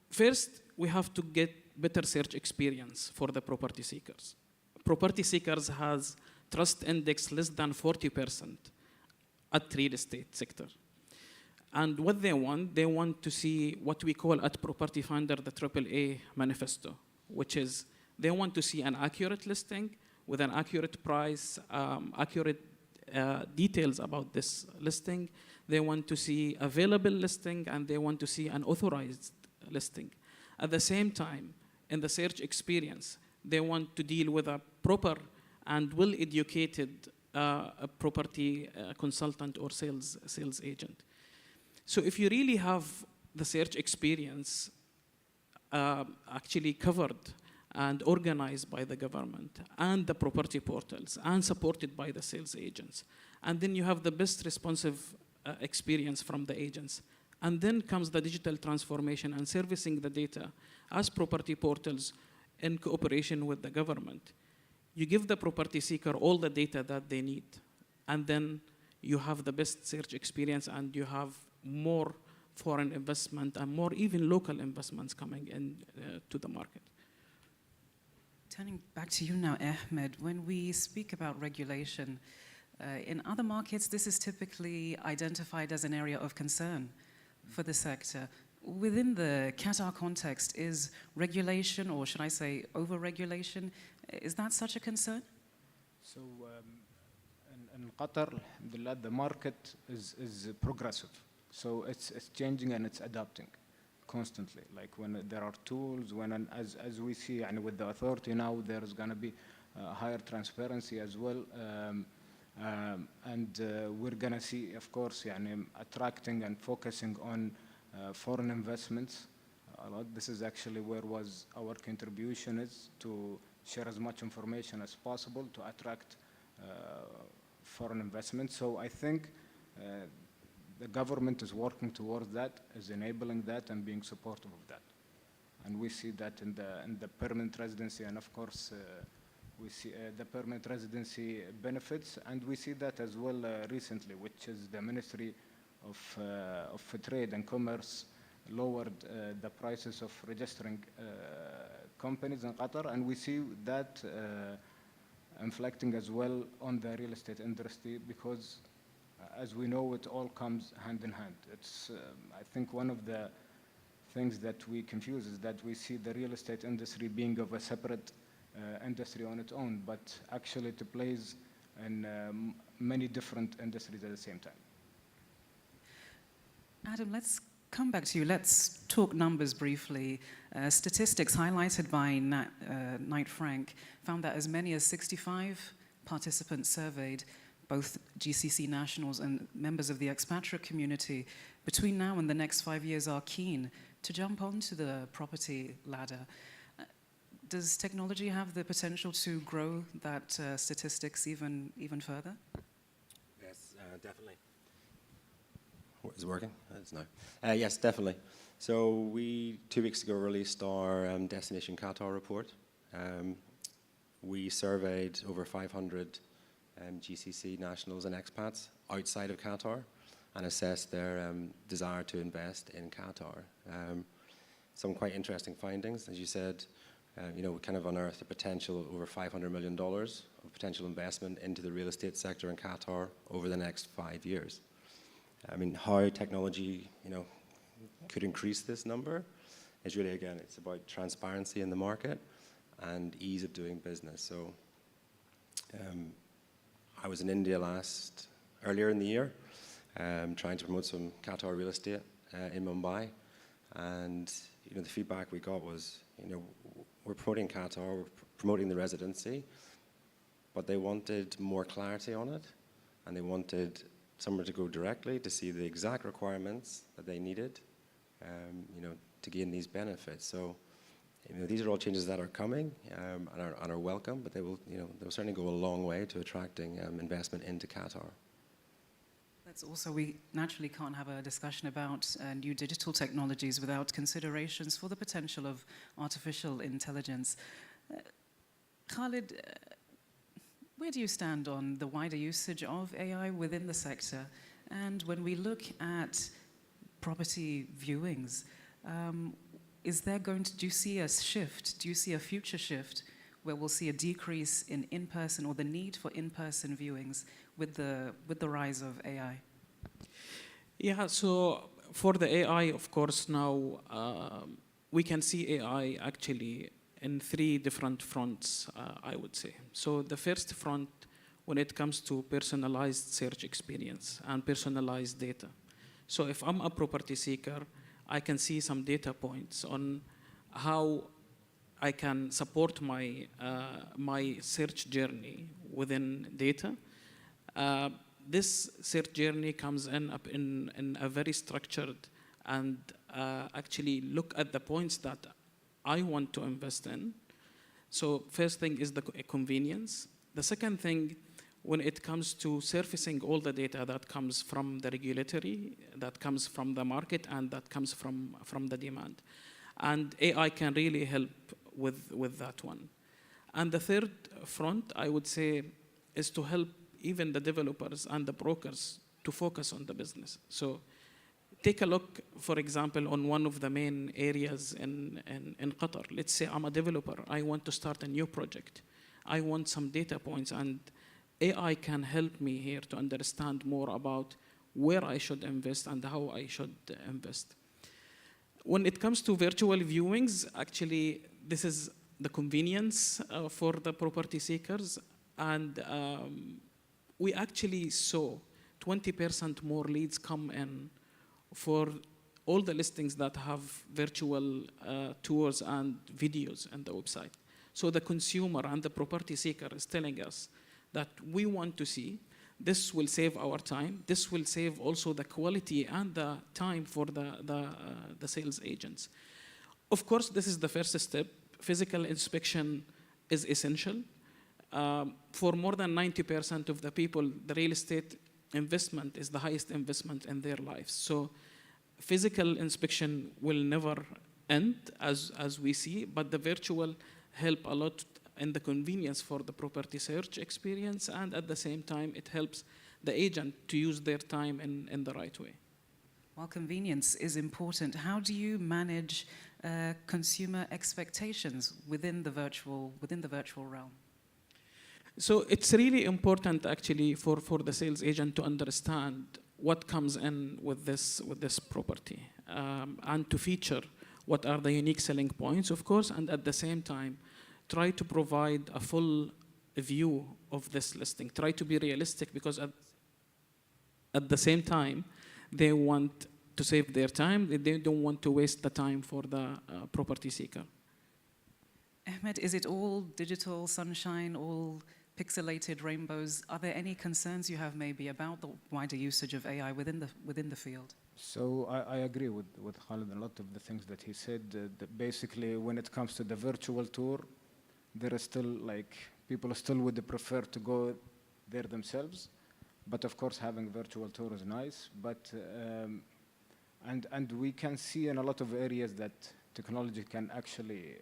first, we have to get better search experience for the property seekers. Property seekers has trust index less than 40% at real estate sector. And what they want to see what we call at Property Finder the AAA manifesto, which is they want to see an accurate listing with an accurate price, accurate details about this listing. They want to see available listing, and they want to see an authorized listing. At the same time, in the search experience, they want to deal with a proper and well-educated property consultant or sales agent. So if you really have the search experience actually covered and organized by the government and the property portals and supported by the sales agents, and then you have the best responsive experience from the agents, and then comes the digital transformation and servicing the data as property portals in cooperation with the government, you give the property seeker all the data that they need, and then you have the best search experience, and you have more foreign investment and more even local investments coming in to the market. Turning back to you now, Ahmed, when we speak about regulation, in other markets, this is typically identified as an area of concern for the sector. Within the Qatar context, is regulation, or should I say over-regulation, is that such a concern? So in Qatar, alhamdulillah, the market is progressive. So it's changing and it's adapting constantly. Like when there are tools, as we see and with the authority now, there's going to be higher transparency as well. And we're going to see, of course, attracting and focusing on foreign investments. This is actually where was our contribution is to share as much information as possible to attract foreign investment. So I think the government is working towards that, is enabling that and being supportive of that. And we see that in the permanent residency, and of course we see the permanent residency benefits, and we see that as well recently, which is the Ministry of Trade and Commerce lowered the prices of registering companies in Qatar, and we see that inflecting as well on the real estate industry, because as we know, it all comes hand in hand. It's, I think one of the things that we confuse is that we see the real estate industry being of a separate industry on its own, but actually it plays in many different industries at the same time. Adam, let's come back to you. Let's talk numbers briefly. Statistics highlighted by Knight Frank found that as many as 65 participants surveyed, both GCC nationals and members of the expatriate community, between now and the next 5 years are keen to jump onto the property ladder. Does technology have the potential to grow that statistics even further? Yes, definitely. Is it working? It's no. Yes, definitely. So we 2 weeks ago released our Destination Qatar report. We surveyed over 500 GCC nationals and expats outside of Qatar and assessed their desire to invest in Qatar. Some quite interesting findings, as you said. We kind of unearthed a potential over $500 million of potential investment into the real estate sector in Qatar over the next 5 years. I mean, how technology, could increase this number is really, again, it's about transparency in the market and ease of doing business. So I was in India earlier in the year, trying to promote some Qatar real estate in Mumbai, and the feedback we got was, we're promoting Qatar, we're promoting the residency, but they wanted more clarity on it, and they wanted somewhere to go directly to see the exact requirements that they needed, to gain these benefits. So, these are all changes that are coming and are welcome, but they will certainly go a long way to attracting investment into Qatar. That's also, we naturally can't have a discussion about new digital technologies without considerations for the potential of artificial intelligence. Khalid, where do you stand on the wider usage of AI within the sector? And when we look at property viewings, do you see a shift? Do you see a future shift where we'll see a decrease in in-person or the need for in-person viewings with the rise of AI? Yeah, so for the AI, of course, now we can see AI actually in 3 different fronts, I would say. So the first front, when it comes to personalized search experience and personalized data. So if I'm a property seeker, I can see some data points on how I can support my search journey within data. this search journey comes in a very structured and actually look at the points that I want to invest in. So first thing is the convenience. The second thing, when it comes to surfacing all the data that comes from the regulatory, that comes from the market, and that comes from the demand. And AI can really help with that one. And the third front, I would say, is to help even the developers and the brokers to focus on the business. So take a look, for example, on one of the main areas in Qatar. Let's say I'm a developer. I want to start a new project. I want some data points, and AI can help me here to understand more about where I should invest and how I should invest. When it comes to virtual viewings, actually, this is the convenience for the property seekers. And we actually saw 20% more leads come in for all the listings that have virtual tours and videos on the website. So the consumer and the property seeker is telling us that we want to see. This will save our time. This will save also the quality and the time for the sales agents. Of course, this is the first step. Physical inspection is essential. For more than 90% of the people, the real estate investment is the highest investment in their lives. So physical inspection will never end, as we see, but the virtual help a lot in the convenience for the property search experience, and at the same time, it helps the agent to use their time in the right way. While convenience is important, how do you manage consumer expectations within the virtual realm? So it's really important actually for the sales agent to understand what comes in with this property and to feature what are the unique selling points, of course, and at the same time, try to provide a full view of this listing. Try to be realistic, because at the same time, they want to save their time. They don't want to waste the time for the property seeker. Ahmed, is it all digital sunshine, all pixelated rainbows? Are there any concerns you have maybe about the wider usage of AI within the field? So I agree with Khalid a lot of the things that he said. That basically, when it comes to the virtual tour, there is still people still would prefer to go there themselves. But of course, having virtual tour is nice. But and we can see in a lot of areas that technology can actually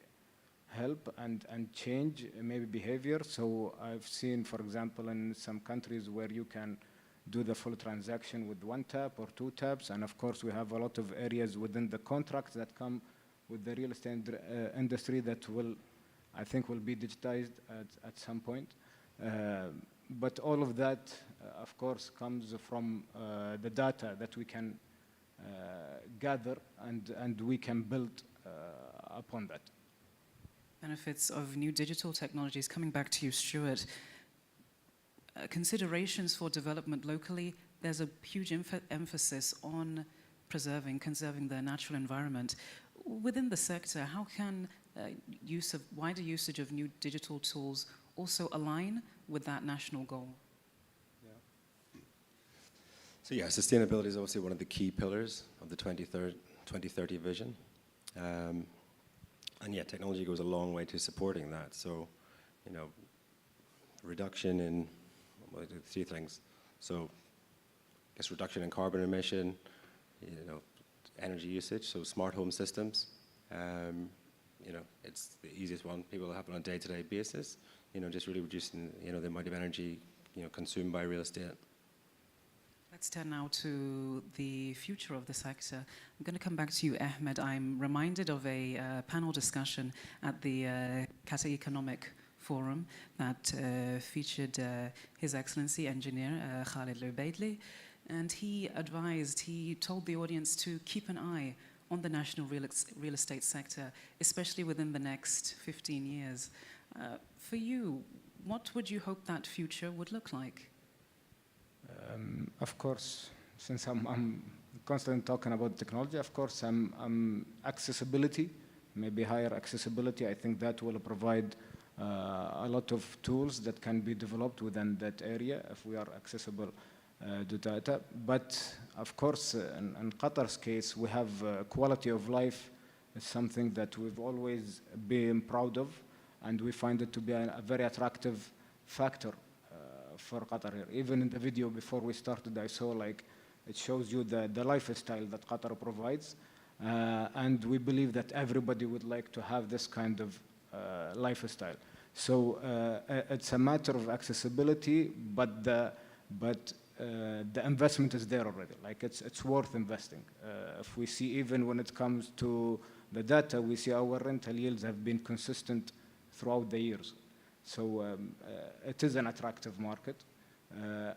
help and change maybe behavior. So I've seen, for example, in some countries where you can do the full transaction with one tap or two taps. And of course, we have a lot of areas within the contracts that come with the real estate industry that I think will be digitized at some point. But all of that, of course, comes from the data that we can gather, and we can build upon that. Benefits of new digital technologies. Coming back to you, Stuart. Considerations for development locally, there's a huge emphasis on conserving the natural environment. Within the sector, how can wider usage of new digital tools also align with that national goal? So yeah, sustainability is obviously one of the key pillars of the 2030 vision. And yeah, technology goes a long way to supporting that. So, reduction in three things. So, I guess reduction in carbon emission, energy usage. So smart home systems. It's the easiest one. People have it on a day-to-day basis. Just really reducing the amount of energy consumed by real estate. Let's turn now to the future of the sector. I'm going to come back to you, Ahmed. I'm reminded of a panel discussion at the Qatar Economic Forum that featured His Excellency Engineer Khalid Lubaidli, and he told the audience to keep an eye on the national real estate sector, especially within the next 15 years. For you, what would you hope that future would look like? Of course, since I'm constantly talking about technology, of course, accessibility, maybe higher accessibility. I think that will provide a lot of tools that can be developed within that area if we are accessible the data. But of course, in Qatar's case, we have quality of life is something that we've always been proud of, and we find it to be a very attractive factor for Qatar here. Even in the video before we started, I saw like it shows you the lifestyle that Qatar provides, and we believe that everybody would like to have this kind of lifestyle. So it's a matter of accessibility, but the investment is there already. Like it's worth investing. If we see, even when it comes to the data, we see our rental yields have been consistent throughout the years. So it is an attractive market.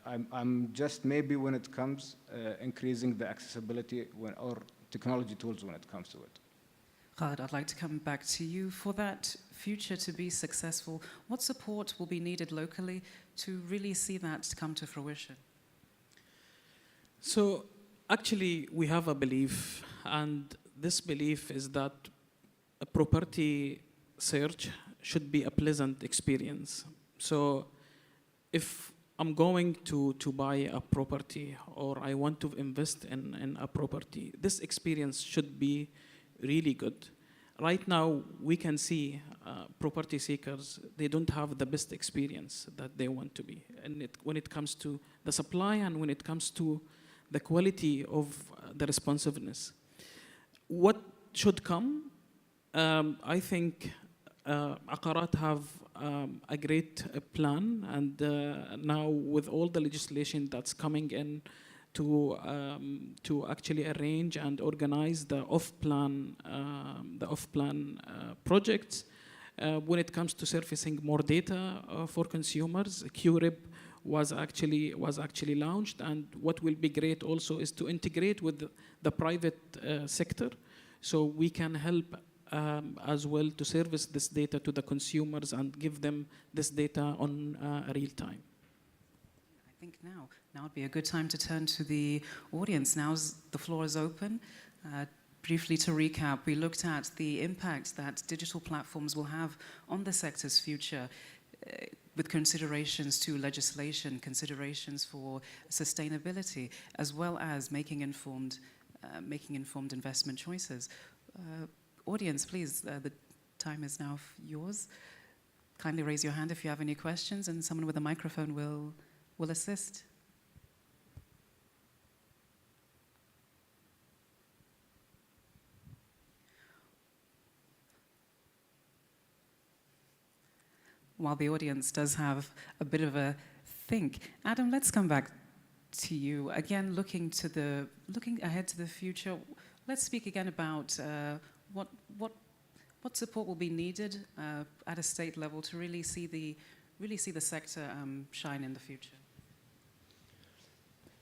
I'm just maybe when it comes increasing the accessibility or technology tools when it comes to it. Khaled, I'd like to come back to you. For that future to be successful, what support will be needed locally to really see that come to fruition? So actually, we have a belief, and this belief is that a property search should be a pleasant experience. So if I'm going to buy a property or I want to invest in a property, this experience should be really good. Right now, we can see property seekers, they don't have the best experience that they want to be. And when it comes to the supply and when it comes to the quality of the responsiveness. What should come? I think Aqarat have a great plan, and now with all the legislation that's coming in to actually arrange and organize the off-plan projects. When it comes to surfacing more data for consumers, QRIB was actually launched, and what will be great also is to integrate with the private sector, so we can help as well to service this data to the consumers and give them this data on real time. I think now would be a good time to turn to the audience. The floor is open. Briefly to recap, we looked at the impact that digital platforms will have on the sector's future, with considerations to legislation, considerations for sustainability, as well as making informed investment choices. Audience, please, the time is now yours. Kindly raise your hand if you have any questions, and someone with a microphone will assist. While the audience does have a bit of a think, Adam, let's come back to you again. Looking ahead to the future, let's speak again about what support will be needed at a state level to really see the sector shine in the future.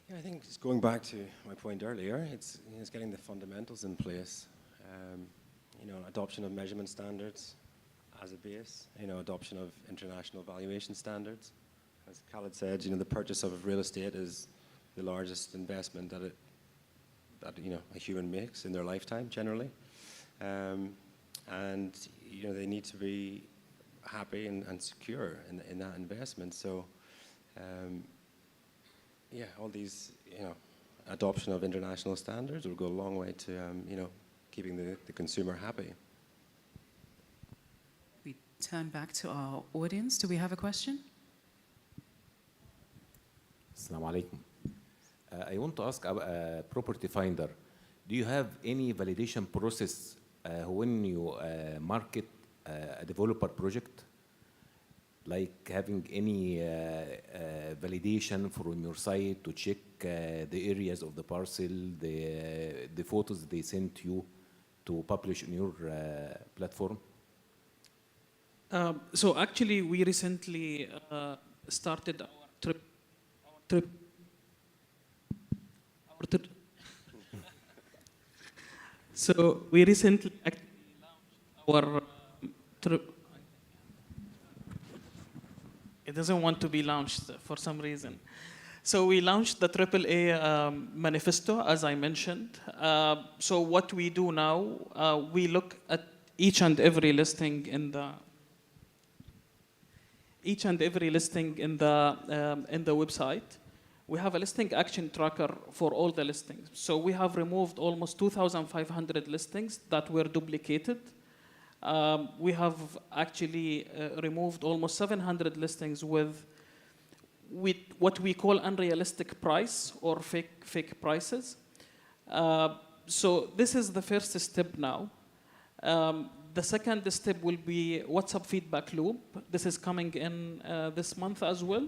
Yeah, I think just going back to my point earlier, it's getting the fundamentals in place. Adoption of measurement standards as a base, adoption of international valuation standards. As Khaled said, the purchase of real estate is the largest investment that a human makes in their lifetime generally, and they need to be happy and secure in that investment. So, all these adoption of international standards will go a long way to keeping the consumer happy. We turn back to our audience. Do we have a question? Assalamu alaikum. I want to ask Property Finder, do you have any validation process when you market a developer project? Like having any validation from your site to check the areas of the parcel, the photos they sent you to publish on your platform? So actually, we recently started our trip. So we recently actually launched our trip. It doesn't want to be launched for some reason. So we launched the AAA manifesto, as I mentioned. So what we do now, we look at each and every listing in the website. we have a listing action tracker for all the listings. So we have removed almost 2,500 listings that were duplicated. We have actually removed almost 700 listings with what we call unrealistic price or fake prices. So this is the first step now. The second step will be WhatsApp feedback loop. This is coming in this month as well.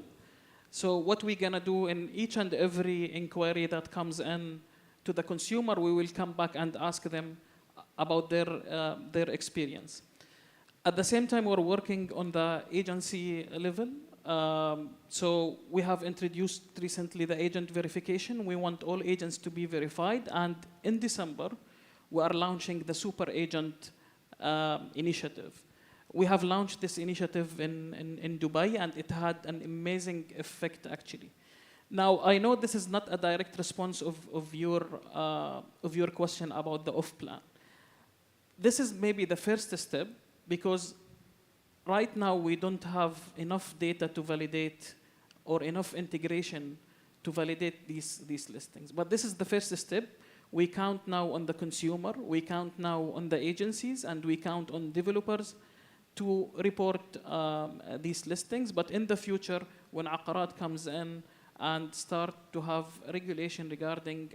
So what we're gonna do in each and every inquiry that comes in to the consumer, we will come back and ask them about their experience. At the same time, we're working on the agency level. So we have introduced recently the agent verification. We want all agents to be verified, and in December, we are launching the super agent initiative. We have launched this initiative in Dubai, and it had an amazing effect, actually. Now, I know this is not a direct response of your question about the off-plan. This is maybe the first step, because right now we don't have enough data to validate or enough integration to validate these listings. But this is the first step. We count now on the consumer, we count now on the agencies, and we count on developers to report these listings. But in the future, when Aqarat comes in and start to have regulation regarding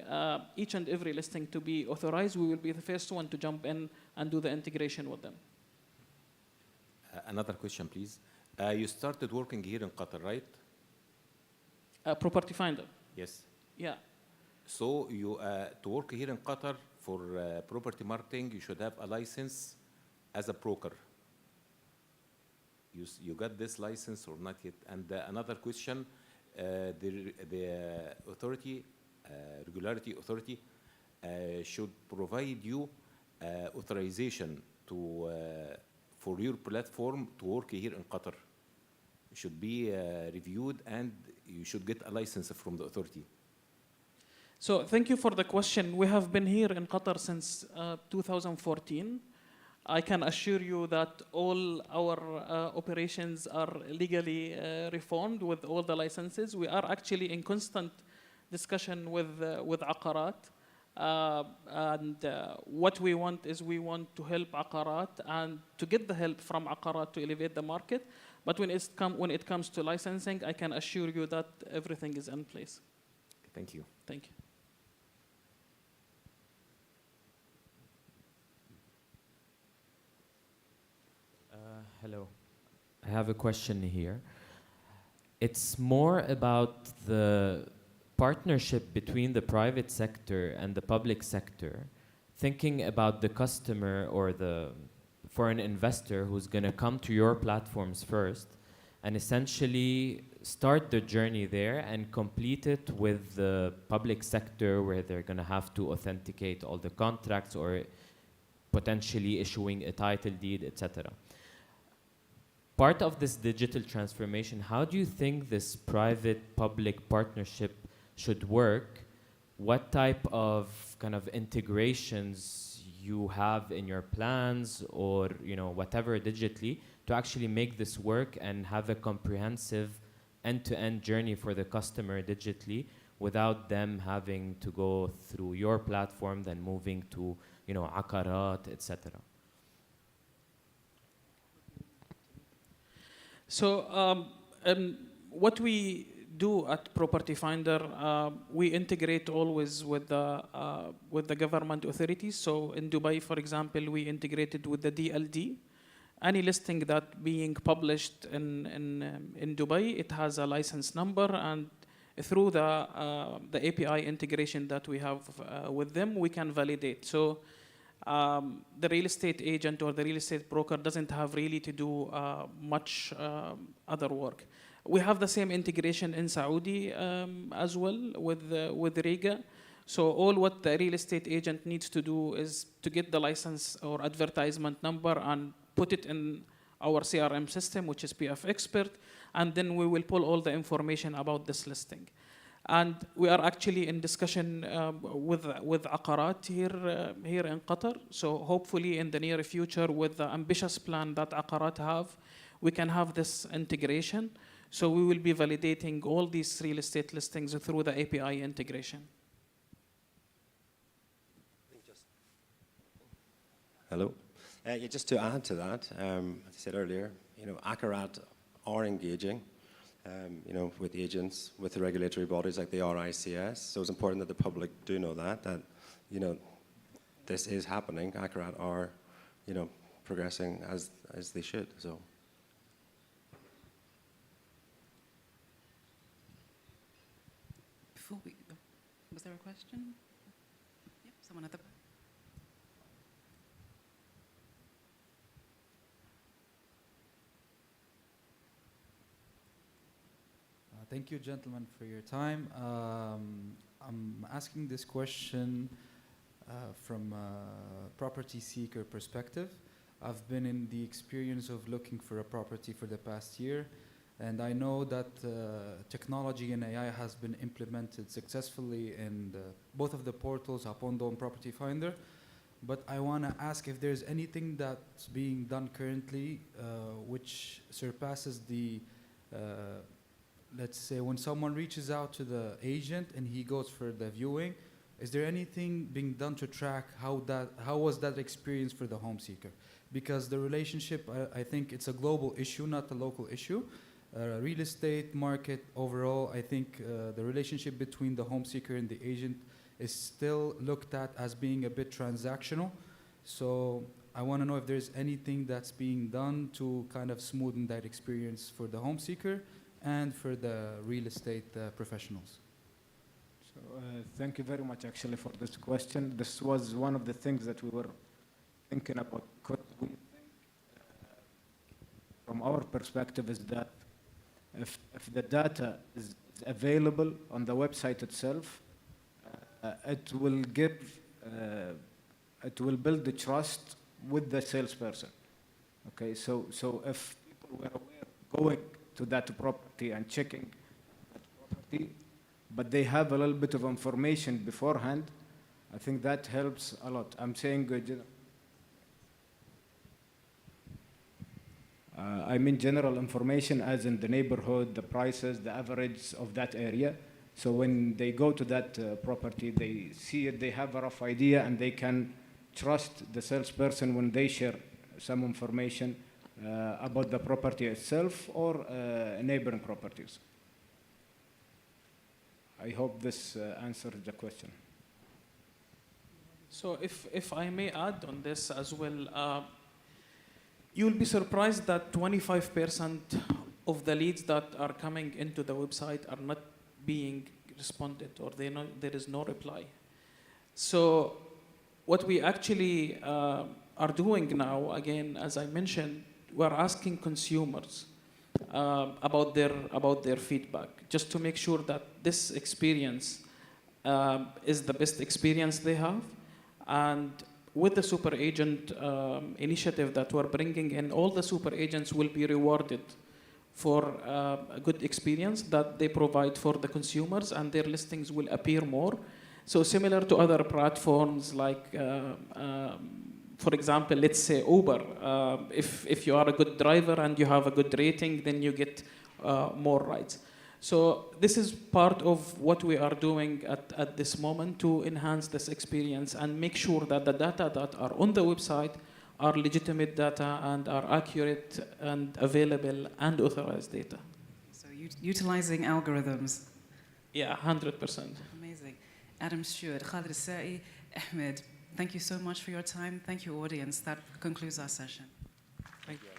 each and every listing to be authorized, we will be the first one to jump in and do the integration with them. Another question, please. You started working here in Qatar, right? Property Finder. Yes. Yeah. So you to work here in Qatar for property marketing, you should have a license as a broker. You got this license or not yet? And another question, the authority, regularity authority, should provide you authorization to for your platform to work here in Qatar. It should be reviewed, and you should get a license from the authority. So thank you for the question. We have been here in Qatar since 2014. I can assure you that all our operations are legally reformed with all the licenses. We are actually in constant discussion with Aqarat. And what we want is we want to help Aqarat and to get the help from Aqarat to elevate the market. But when it comes to licensing, I can assure you that everything is in place. Thank you. Thank you. Hello. I have a question here. It's more about the partnership between the private sector and the public sector, thinking about the customer or the foreign investor who's going to come to your platforms first and essentially start the journey there and complete it with the public sector, where they're going to have to authenticate all the contracts or potentially issuing a title deed, etc. Part of this digital transformation, how do you think this private-public partnership should work? What type of kind of integrations you have in your plans, or whatever digitally, to actually make this work and have a comprehensive end-to-end journey for the customer digitally, without them having to go through your platform, then moving to Aqarat, etc. So what we do at Property Finder, we integrate always with the government authorities. So in Dubai, for example, we integrated with the DLD. Any listing that being published in Dubai, it has a license number, and through the API integration that we have with them, we can validate. So the real estate agent or the real estate broker doesn't have really to do much other work. We have the same integration in Saudi as well with Riga. So all what the real estate agent needs to do is to get the license or advertisement number and put it in our CRM system, which is PF Expert, and then we will pull all the information about this listing. And we are actually in discussion with Aqarat here in Qatar. So hopefully in the near future, with the ambitious plan that Aqarat have, we can have this integration. So we will be validating all these real estate listings through the API integration. Hello. Yeah, just to add to that, as I said earlier, Akarat are engaging, with agents, with the regulatory bodies like the RICS. So it's important that the public do know that this is happening. Akarat are, progressing as they should. So. Before we, was there a question? Yep, someone at the back. Thank you, gentlemen, for your time. I'm asking this question from a property seeker perspective. I've been in the experience of looking for a property for the past year, and I know that technology and AI has been implemented successfully in both of the portals, Hapondo and Property Finder. But I want to ask if there's anything that's being done currently which surpasses the let's say when someone reaches out to the agent and he goes for the viewing, is there anything being done to track how was that experience for the home seeker? Because the relationship, I think it's a global issue, not a local issue. Real estate market overall, I think the relationship between the home seeker and the agent is still looked at as being a bit transactional. So I want to know if there's anything that's being done to kind of smoothen that experience for the home seeker and for the real estate professionals. So thank you very much actually for this question. This was one of the things that we were thinking about. Could we think, from our perspective, is that if the data is available on the website itself, it will build the trust with the salesperson. Okay, so if people were aware going to that property and checking that property, but they have a little bit of information beforehand, I think that helps a lot. I'm saying I mean general information as in the neighborhood, the prices, the average of that area. So when they go to that property, they see it, they have a rough idea, and they can trust the salesperson when they share some information about the property itself or neighboring properties. I hope this answers the question. So if I may add on this as well, you'll be surprised that 25% of the leads that are coming into the website are not being responded, or there is no reply. So what we actually are doing now, again, as I mentioned, we're asking consumers about their feedback, just to make sure that this experience is the best experience they have. And with the super agent initiative that we're bringing in, all the super agents will be rewarded for a good experience that they provide for the consumers, and their listings will appear more. So similar to other platforms like, for example, let's say Uber. If you are a good driver and you have a good rating, then you get more rides. So this is part of what we are doing at this moment to enhance this experience and make sure that the data that are on the website are legitimate data and are accurate and available and authorized data. So utilizing algorithms. Yeah, 100%. Amazing. Adam Stewart, Khalid Al-Sa'i, Ahmed, thank you so much for your time. Thank you, audience. That concludes our session. Thank you.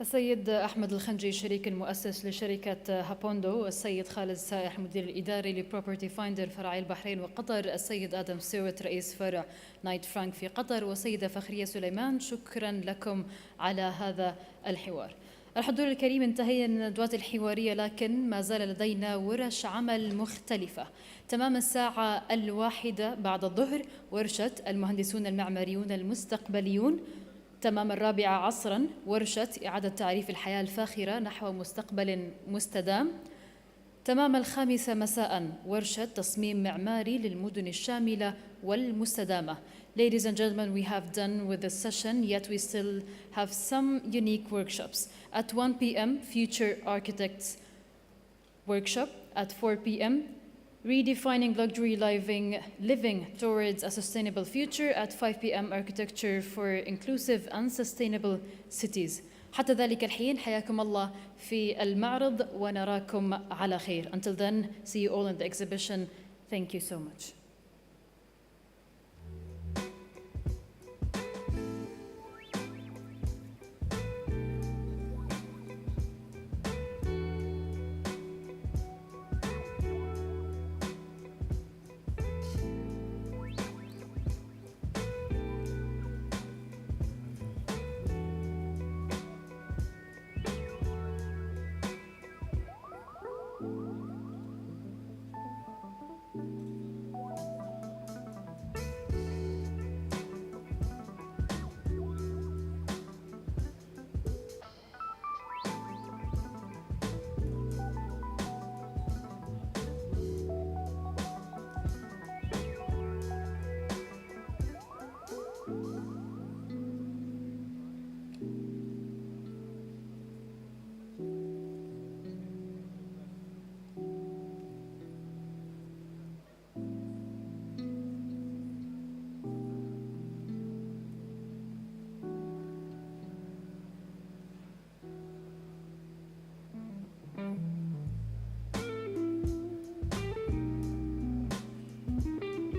السيد أحمد الخنجي الشريك المؤسس لشركة هابوندو، السيد خالد السائح المدير الإداري لبروبرتي فايندر فرعي البحرين وقطر، السيد آدم ستيوارت رئيس فرع نايت فرانك في قطر، والسيدة فخرية سليمان، شكرا لكم على هذا الحوار. الحضور الكريم، انتهينا من الندوات الحوارية، لكن ما زال لدينا ورش عمل مختلفة. تمام الساعة 1 بعد الظهر ورشة المهندسون المعماريون المستقبليون تمام 4 عصرا ورشة إعادة تعريف الحياة الفاخرة نحو مستقبل مستدام. تمام 5 مساء ورشة تصميم معماري للمدن الشاملة والمستدامة. Ladies and gentlemen, we have done with this session, yet we still have some unique workshops. At 1 p.m., Future Architects workshop. At 4 p.m., Redefining Luxury Living Towards a Sustainable Future. At 5 p.m., Architecture for Inclusive and Sustainable Cities. حتى ذلك الحين حياكم الله في المعرض ونراكم على خير. Until then, see you all in the exhibition. Thank you so much.